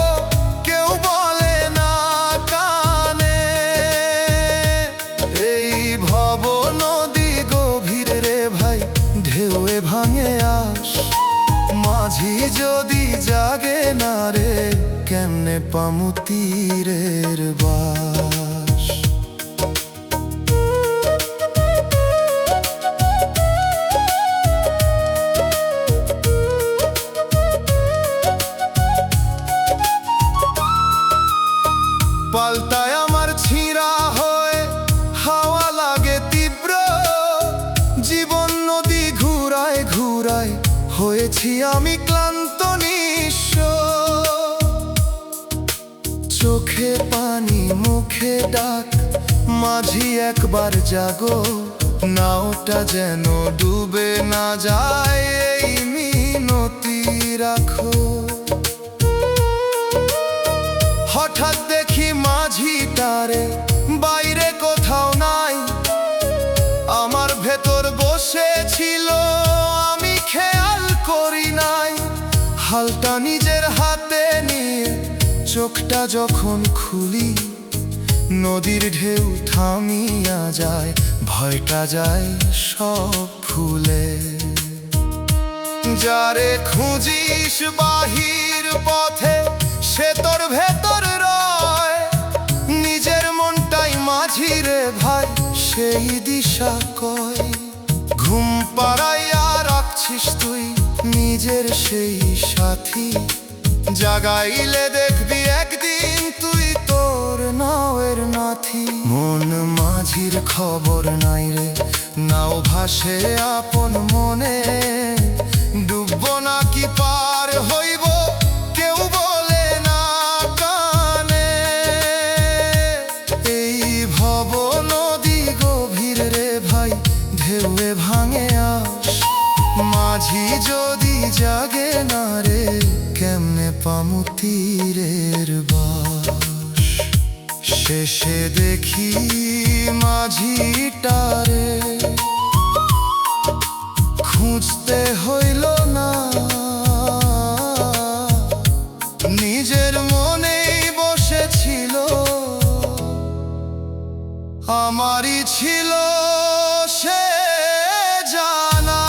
কেউ বলে না কানে। এই ভব নদী গভীর রে ভাই, ঢেউয়ে ভাঙে আস। মাঝি যদি জাগে না রে, কেমনে পামু তীরের বাস। পাল্টায় আমার ছিঁড়া হয়ে হাওয়া লাগে তীব্র। জীবন নদী ঘুরায় ঘুরায়, হয়েছি আমি ক্লান্ত নিঃস্ব। চোখে পানি মুখে ডাক, মাঝি একবার জাগো। নাওটা যেন ডুবে না যায়, এই মিনতি রাখো। হঠাৎ ছিল আমি খেয়াল করি নাই। হালটা নিজের হাতে নিয়ে চোখটা যখন খুলি, নদীর ঢেউ থামিয়া যায়, ভয়টা যায় সব ভুলে। যারে খুঁজিস বাহির পথে সে তোর ভেতর রয়, নিজের মনটাই মাঝি রে ভাই সেই দিশা কয়। ঘুম পাড়াইয়া রাখছিস তুই নিজের সেই সাথী, জাগাইলে দেখবি একদিন তুই তোর নাওয়ের নাথি। মন মাঝির খবর নাই রে, নাও ভাসে আপন মনে, ডুববো নাকি পার হইব কেউ বলে না কানে। এই ভব নদী গভীর রে ভাই ঢেউয়ে ভাঙে আস, মাঝি যদি জাগে না রে কেমনে পামু তীরের বাস। শেষে দেখি মাঝিটারে খুঁজতে হইল না, নিজের মনেই বসেছিল, আমারই ছিল সে জানা।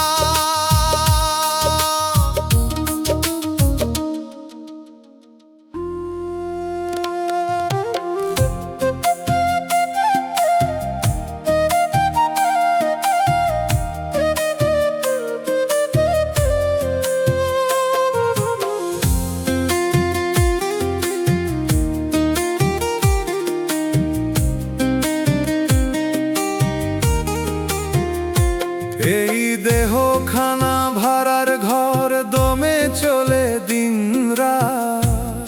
এই দেহখানা ভাড়ার ঘর দমে চলে দিন রাত,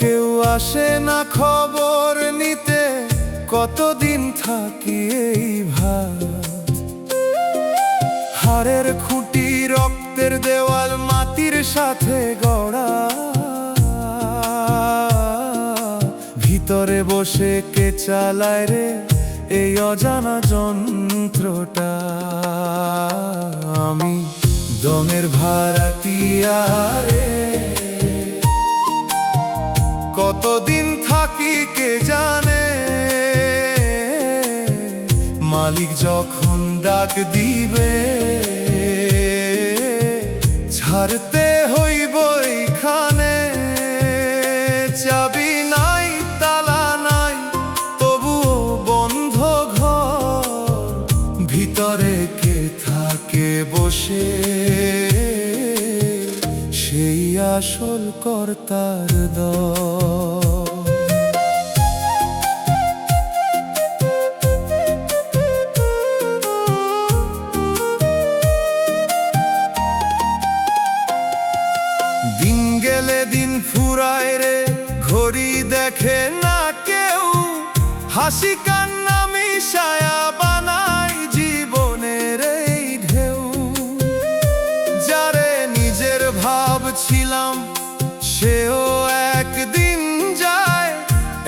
কেউ আসে না খবর নিতে কতদিন থাকি এই ভাত। হাড়ের খুঁটি রক্তের দেওয়াল মাটির সাথে গড়া, ভিতরে বসে কে চালায় রে এই অজানা যন্ত্রটা। আমি দমের ভাড়াটিয়া রে, কতদিন থাকি কে জানে, মালিক যখন ডাক দিবে ছাড়তে হইব এইখানে। চাবি নাই তালা নাই তবুও বন্ধ ঘর, ভিতরে কে থাকে বসে সেই আসল কর্তার দল। দিন গেলে দিন ফুরায় রে, ঘড়ি দেখে না কেউ, হাসি কান্না মিশায়া বানাই জীবনের এই ঢেউ। যারে নিজের ভাবছিলাম সেও একদিন যায়,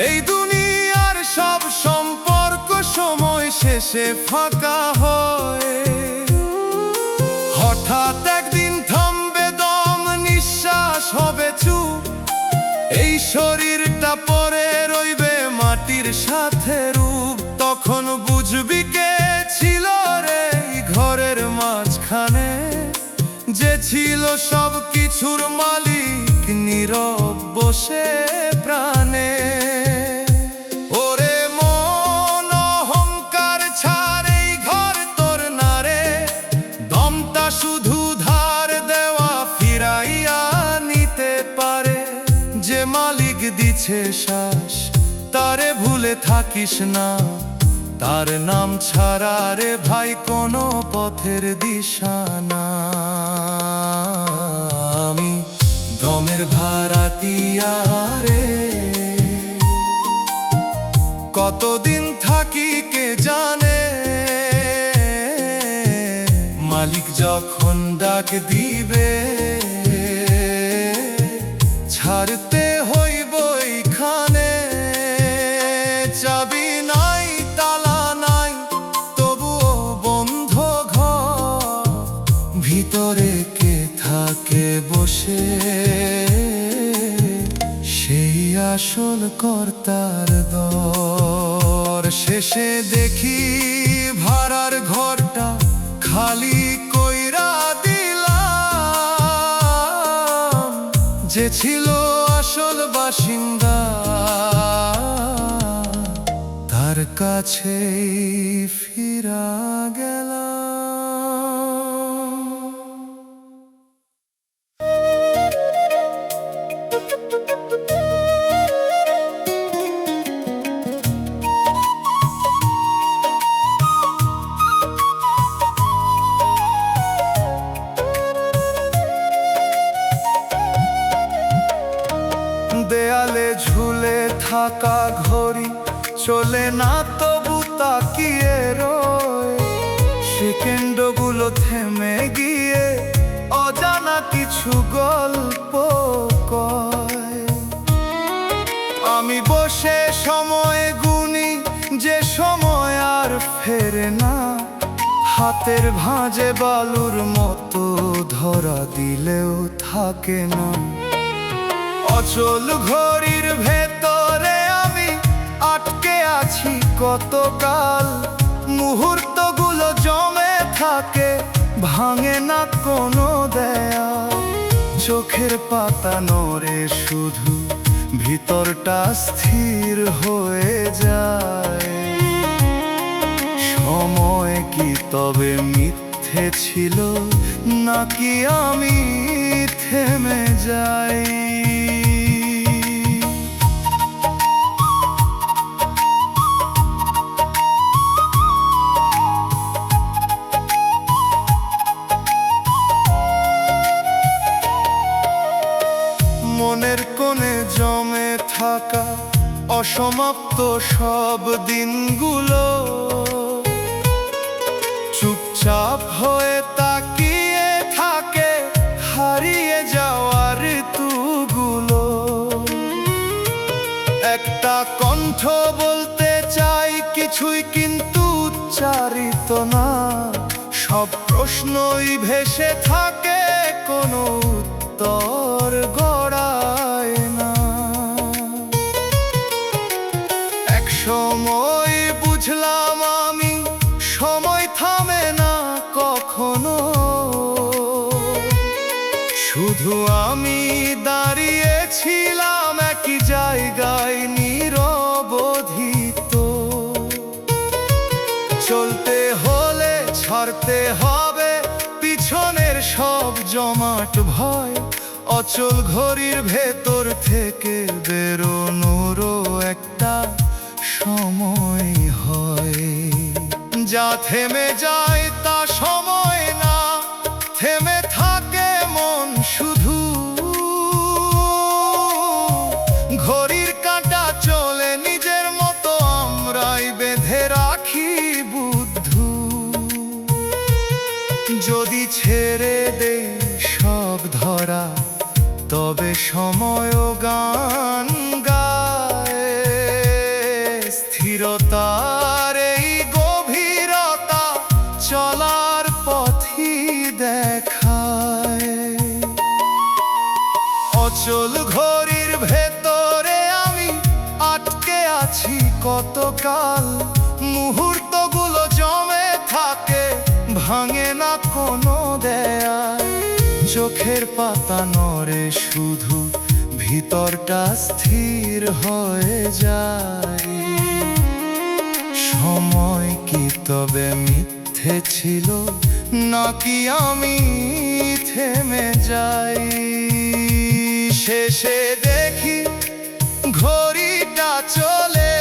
এই দুনিয়ার সব সম্পর্ক সময় শেষে ফাঁকা হয়। হঠাৎ একদিন থামবে দম, নিঃশ্বাস হবে চুপ, এই শরীরটা পরে রইবে মাটির সাথে রূপ। তখন বুঝবি কে ছিল রে ঘরের মাঝখানে, যে ছিল সব কিছুর মালিক নীরব বসে প্রাণে। ওরে মন অহংকার ছাড়, এই ঘর তোর না রে, দমটা শুধু ধার দেওয়া ফিরাইয়া নিতে পারে। যে মালিক দিছে শ্বাস তারে ভুলে থাকিস না, তার নাম ছাড়া রে ভাই কোনো পথের দিশা না। আমি দমের ভাড়াটিয়া রে, কতদিন থাকি কে জানে, মালিক যখন ডাক দিবে ছাড়তে হইব এইখানে। চাবি নাই তালা নাই তবুও বন্ধ ঘর, বসে সেই আসল কর্তার দর। শেষে দেখি ভাড়ার ঘরটা খালি কইরা দিলাম, যে ছিল আসল বাসিন্দা তার কাছেই ফিরা গেলাম। দেয়ালে ঝুলে থাকা ঘড়ি চলে না, তবু তাকিয়ে রয়। সেকেন্ডগুলো থেমে গিয়ে অজানা কিছু গল্প কয়। আমি বসে সময় গুনি, যে সময় আর ফেরে না। হাতের ভাঁজে বালুর মতো ধরা দিলেও থাকে না। অচল ঘড়ির ভেতরে আমি আটকে আছি কতকাল। মুহূর্তগুলো জমে থাকে, ভাঙে না কোনো দেয়াল। চোখের পাতা নড়ে শুধু, ভিতরটা স্থির হয়ে যায়। সময় কি তবে মিথ্যে ছিল, নাকি আমি থেমে যাই? মনের কোণে জমে থাকা অসমাপ্ত সব দিনগুলো, চুপচাপ হয়ে তাকিয়ে থাকে হারিয়ে যাওয়া ঋতুগুলো। একটা কণ্ঠ বলতে চাই কিছুই, কিন্তু উচ্চারিত না। সব প্রশ্নই ভেসে থাকে, কোনো উত্তর গড়ায় না। এক সময় বুঝলাম আমি, সময় থামে না কখনো। শুধু আমি দাঁড়িয়েছিলাম একই জায়গায় নিরবধিত। চলতে হলে ছাড়তে হবে পিছনের সব জমাট ভয়। অচল ঘড়ির ভেতর থেকে বেরোনোরও একটা সময় হয়। যা থেমে যায় তা সময় না, থেমে থাকে মন শুধু। ঘড়ির কাঁটা চলে নিজের মতো, আমরাই বেঁধে রাখি বুদ্ধু। যদি ছেড়ে দেই সব ধরা, তবে সময়ও গান গায়। স্থিরতার এই গভীরতা চলার পথই দেখায়। অচল ঘড়ির ভেতরে আমি আটকে আছি কতকাল। মুহূর্তগুলো জমে থাকে, ভাঙে না কোনো দেয়াল। চোখের পাতা নড়ে শুধু, ভিতরটা স্থির হয়ে যায়। সময় কি তবে মিথ্যে ছিল, নাকি আমি থেমে যাই? শেষে দেখি ঘড়িটা চলে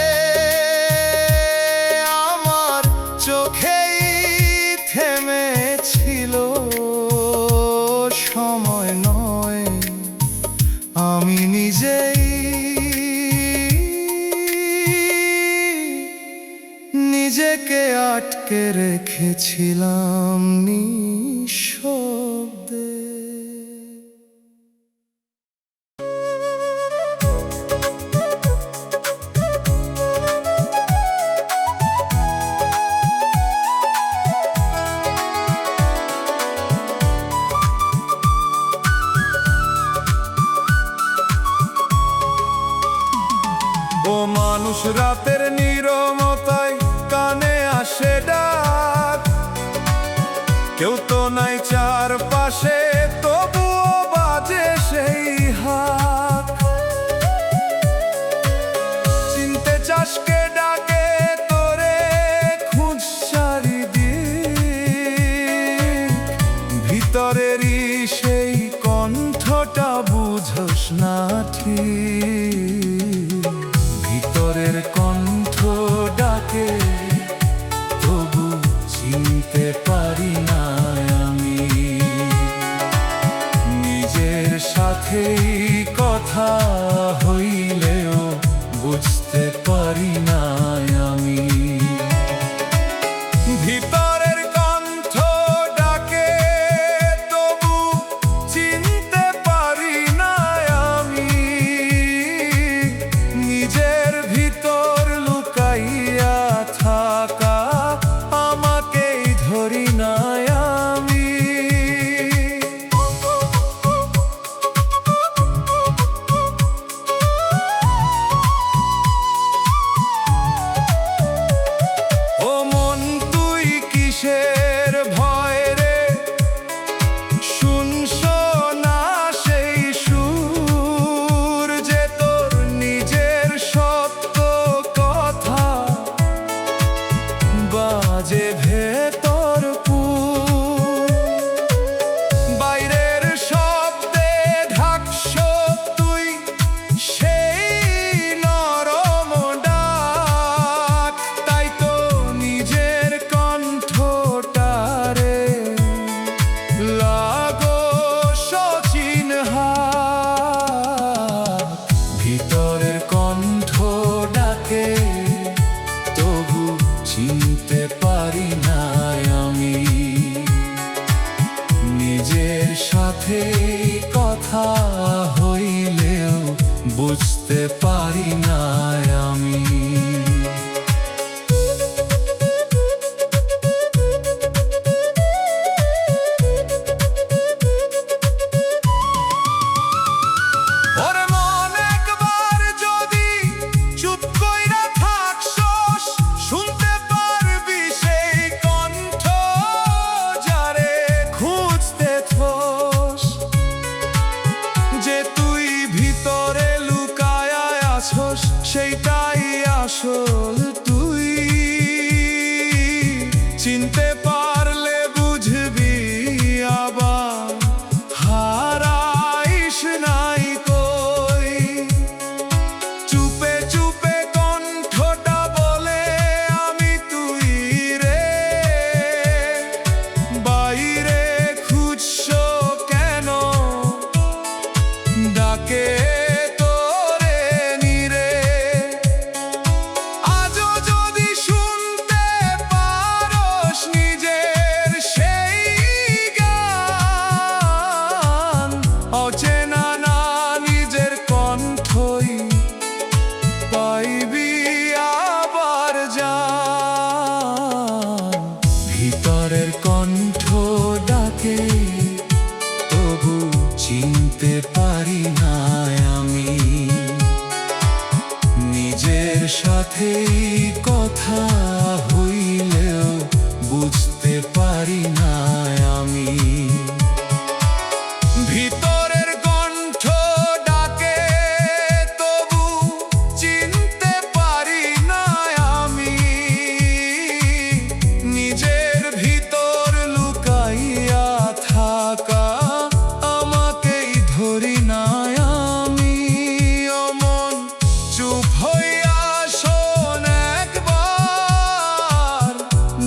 আমার চোখেই থেমেছিল। সময় নয়, আমি নিজেই নিজেকে আটকে রেখেছিলাম নিঃশব্দে। মানুষ রাতের নীরবতায় কানে আসে ডাক, কেউ তো নাই চারপাশে, তবুও বাজে সেই হাত। চিনতে চাস কে ডাকে তোরে, খুঁজ চারিদিক, ভিতরেরই সেই কণ্ঠটা বুঝোস না ঠিক। ভিতরের কণ্ঠ ডাকে, তবু চিনতে পারি না আমি। নিজের সাথেই কথা হইলেও বুঝতে পারি না আমি। ভিতরের কণ্ঠ ডাকে, তবু চিনতে পারি না আমি। নিজের ভিতর লুকাইয়া থাকা আমাকেই ধরি না আমি। ও মন তুই কিসের ভয় রে, শুনছ না সেই সুর যে তোর নিজের সত্য কথা বাজে ভেতর পুর। বাইরের শব্দে ঢাকছ তুই সেই নরম ডাক, তাই তো নিজের কণ্ঠটারে লাগো সচিন হাত। ভিতরের কণ্ঠ ডাকে, তবু চিনতে পারি না আমি। নিজের সাথে কথা হইলেও বুঝতে পারি না আমি। ওরে মন একবার যদি চুপ কইরা থাকছস, শুনতে পারবি সেই কণ্ঠ যারে খুঁজতে থোস। যে তুই ভিতরে লুকায়া আছস, সেইটাই আসল তুই। চিনতে পারলে বুঝবি আবার হারাইস নাই কই। চুপে চুপে কণ্ঠটা বলে আমি তুই রে, বাইরে খুঁজছ কেন, ডাকে তোরে নিরে। আজও যদি শুনতে পারস নিজের সেই গান, অচেনা না নিজের কণ্ঠই পাইবি আবার জান। ভিতরের কণ্ঠ ডাকে, তবু চিনতে পারি না আমি। নিজের সাথেই কথা হইলেও বুঝতে পারি না আমি। ভিতরের কণ্ঠ ডাকে, তবু চিনতে পারি না আমি। নিজের ভিতর লুকাইয়া থাকা আমাকেই ধরি না আমি। ও মন চুপ হইয়া শোন একবার,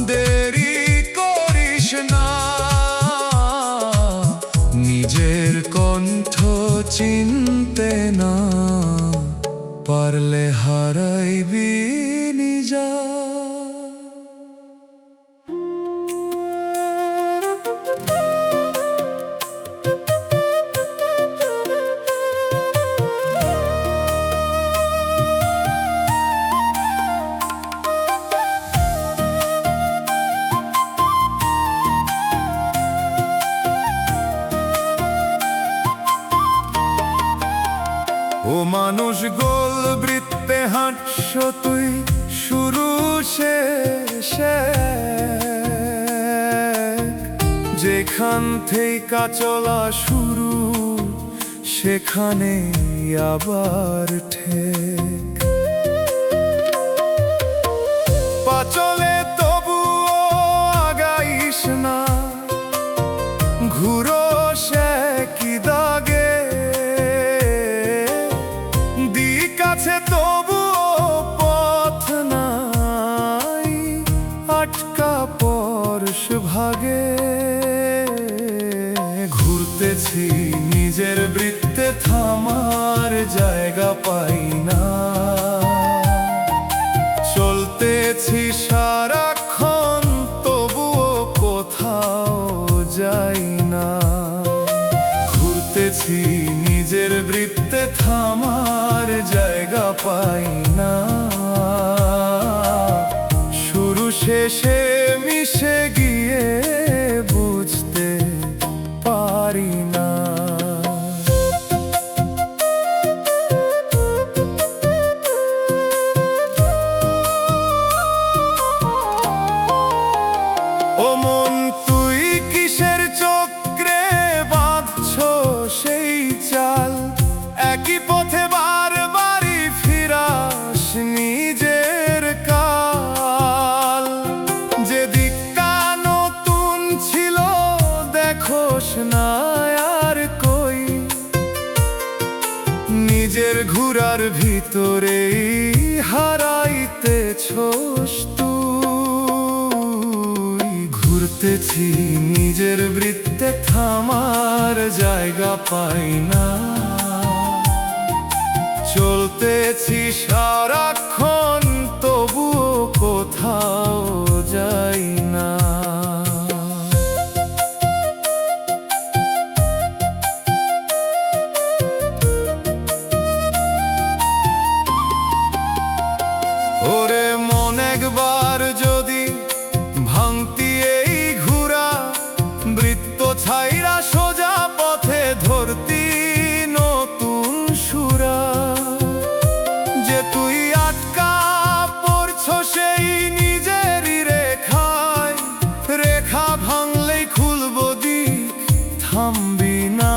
দেরি করিস না। নিজের কণ্ঠ চিনতে না পারলে হারাইবি নিজা। ও মানুষ গোল বৃত্তে হাঁটছো তুই শুরু শেষে, যেখান থেকে চলা শুরু সেখানে আবার ঠেক। পাচলে তবুও আগাইস না, ঘুরো সে কি দাগে, দিক আছে তবুও পথ নাই, আটকা পরশ ভাগে। ঘুরতেছি নিজের বৃত্তে, থামার জায়গা পাই না, চলতেছি সারাক্ষণ তবুও কোথাও যাই না। ঘুরতেছি নিজের বৃত্তে, থামার জায়গা পাই না, শুরু শেষে মিশে গিয়ে বুঝতে পারি না। ও মন তুই কিসের চক্রে বাঁধছো সেই চাল, একই পথে বারবারই ফিরাস নিজের কাল। যেদিকটা নতুন ছিল দেখোস না আর কই, নিজের ঘুরার ভিতরেই হারাইতেছোস তুই। ঘুরতেছি নিজের বৃত্তে, থামার জায়গা পাই না, চলতেছি সারাক্ষণ তবুও কোথাও যাই না। ওরে মন একবার যদি ভাঙতি এই ঘুরা, বৃত্ত ছাইরা সোজা পথে ধরতি নতুন সুরা। যে তুই আটকা পড়ছো সেই নিজেরই রেখায়, রেখা ভাঙলেই খুলবো দিক, থামবি না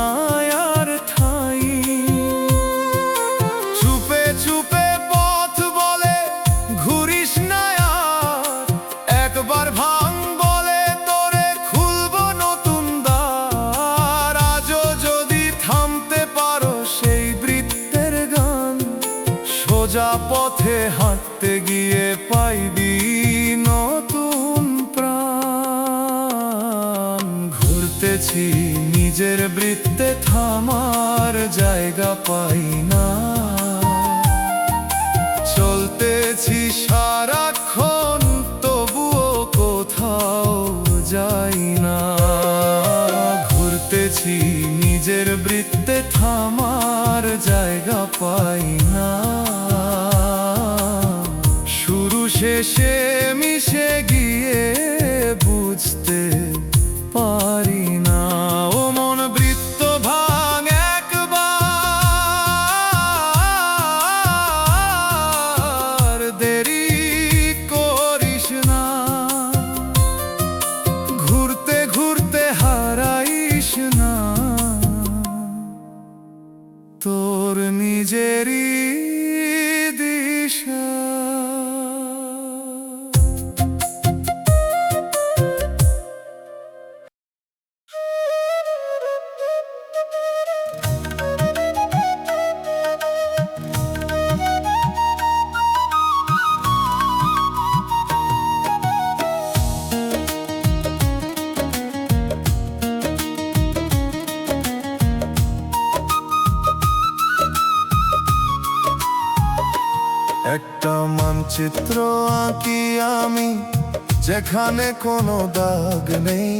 আর ঠাই। চুপে চুপে পথ বলে ঘুরিস না আর, একবার ভাঙ বলে তোরে খুলবো নতুন দ্বার। আজও যদি থামতে পারো সেই বৃত্তের গান, সোজা পথে হাঁটতে গিয়ে পাইবি নতুন প্রাণ। ঘুরতেছি নিজের বৃত্তে, থামার জায়গা পাই না, চলতেছি সারাক্ষণ তবুও কোথাও যাই না। ঘুরতেছি নিজের বৃত্তে, থামার জায়গা পাই না, শুরু শেষে মিশে গিয়ে বুঝতে পারি না। ও মন বৃত্ত ভাঙ একবার, দেরি করিস না, ঘুরতে ঘুরতে হারাইস না তোর নিজেরই দিশা। একটা মানচিত্র আঁকি আমি, যেখানে কোনো দাগ নেই।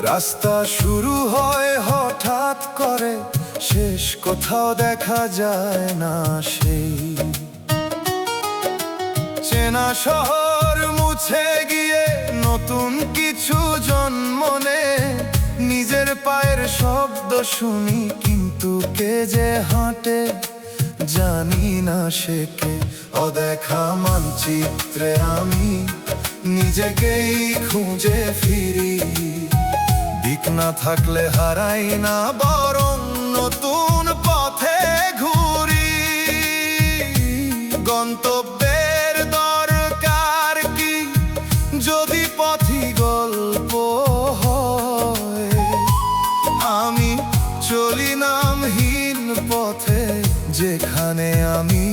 রাস্তা শুরু হয় হঠাৎ করে, শেষ কোথাও দেখা যায় না সেই। চেনা শহর মুছে গিয়ে নতুন কিছু জন্ম নেয়, নিজের পায়ের শব্দ শুনি কিন্তু টুকে যে হাঁটে, জানি না সে কে। অদেখা মানচিত্রে আমি নিজেকেই খুঁজে ফিরি, দিক না থাকলে হারাই না, বরং নতুন পথে ঘুরি। গন্তব্যের দরকার কি যদি পথই গল্প হয়? আমি চলি নামহীন পথে, যেখানে আমি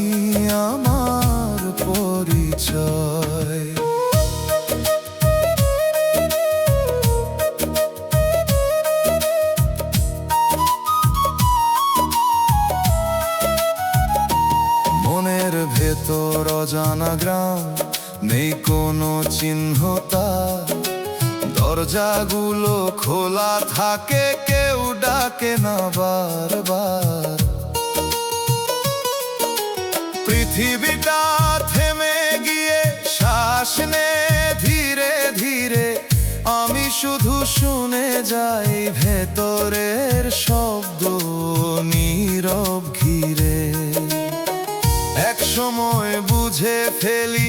আমার পরিচয়। মনের ভেতর অজানা গ্রাম, নেই কোনো চিহ্ন তার। দরজাগুলো খোলা থাকে, কেউ ডাকে না বারবার। পৃথিবীটা থেমে গিয়ে শ্বাস নে ধীরে ধীরে, আমি শুধু শুনে যাই ভেতরের শব্দ নীরব ঘিরে। এক সময় বুঝে ফেলি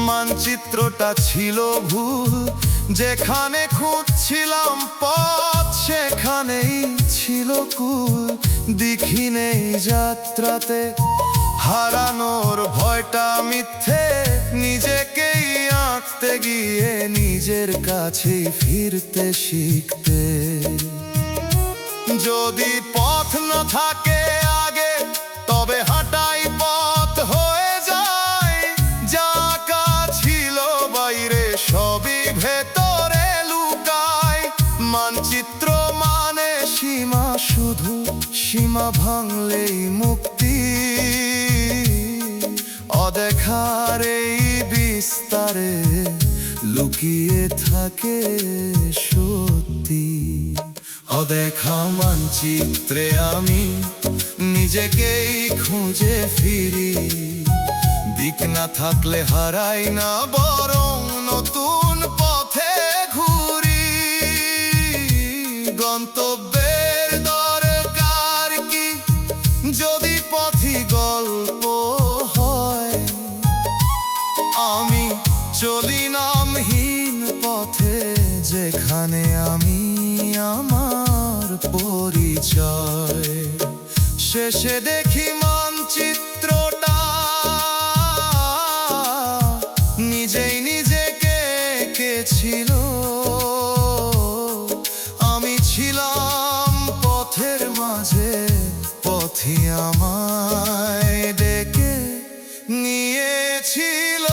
মানচিত্রটা ছিল ভুল, যেখানে খুঁজছিলাম পথ সেখানেই ছিল কুল। দেখি নেই যাত্রাতে হারানোর ভয়টা মিথ্যে, নিজেকেই আঁকতে গিয়ে নিজের কাছেই ফিরতে শিখতে। যদি পথ না থাকে আগে, তবে হাঁটাই পথ হয়ে যায়। যা কাজ ছিল বাইরে সবই ভেতরে লুকায়। মানচিত্র মানে সীমা, শুধু সীমা ভাঙলেই মুক্তি। অদেখার এই বিস্তারে লুকিয়ে থাকে সত্যি। অদেখা মানচিত্রে আমি নিজেকেই খুঁজে ফিরি, দিক না থাকলে হারাই না, বরং নতুন পথে ঘুরি। গন্তব্যের দরকার কি যদি পথই গল্প হয়? আমি চলি নামহীন পথে, যেখানে আমি আমার পরিচয়। শেষে দেখি মানচিত্রটা নিজেই নিজেকে এঁকেছিল। আমি ছিলাম পথের মাঝে, পথই আমায় ডেকে নিয়েছিল।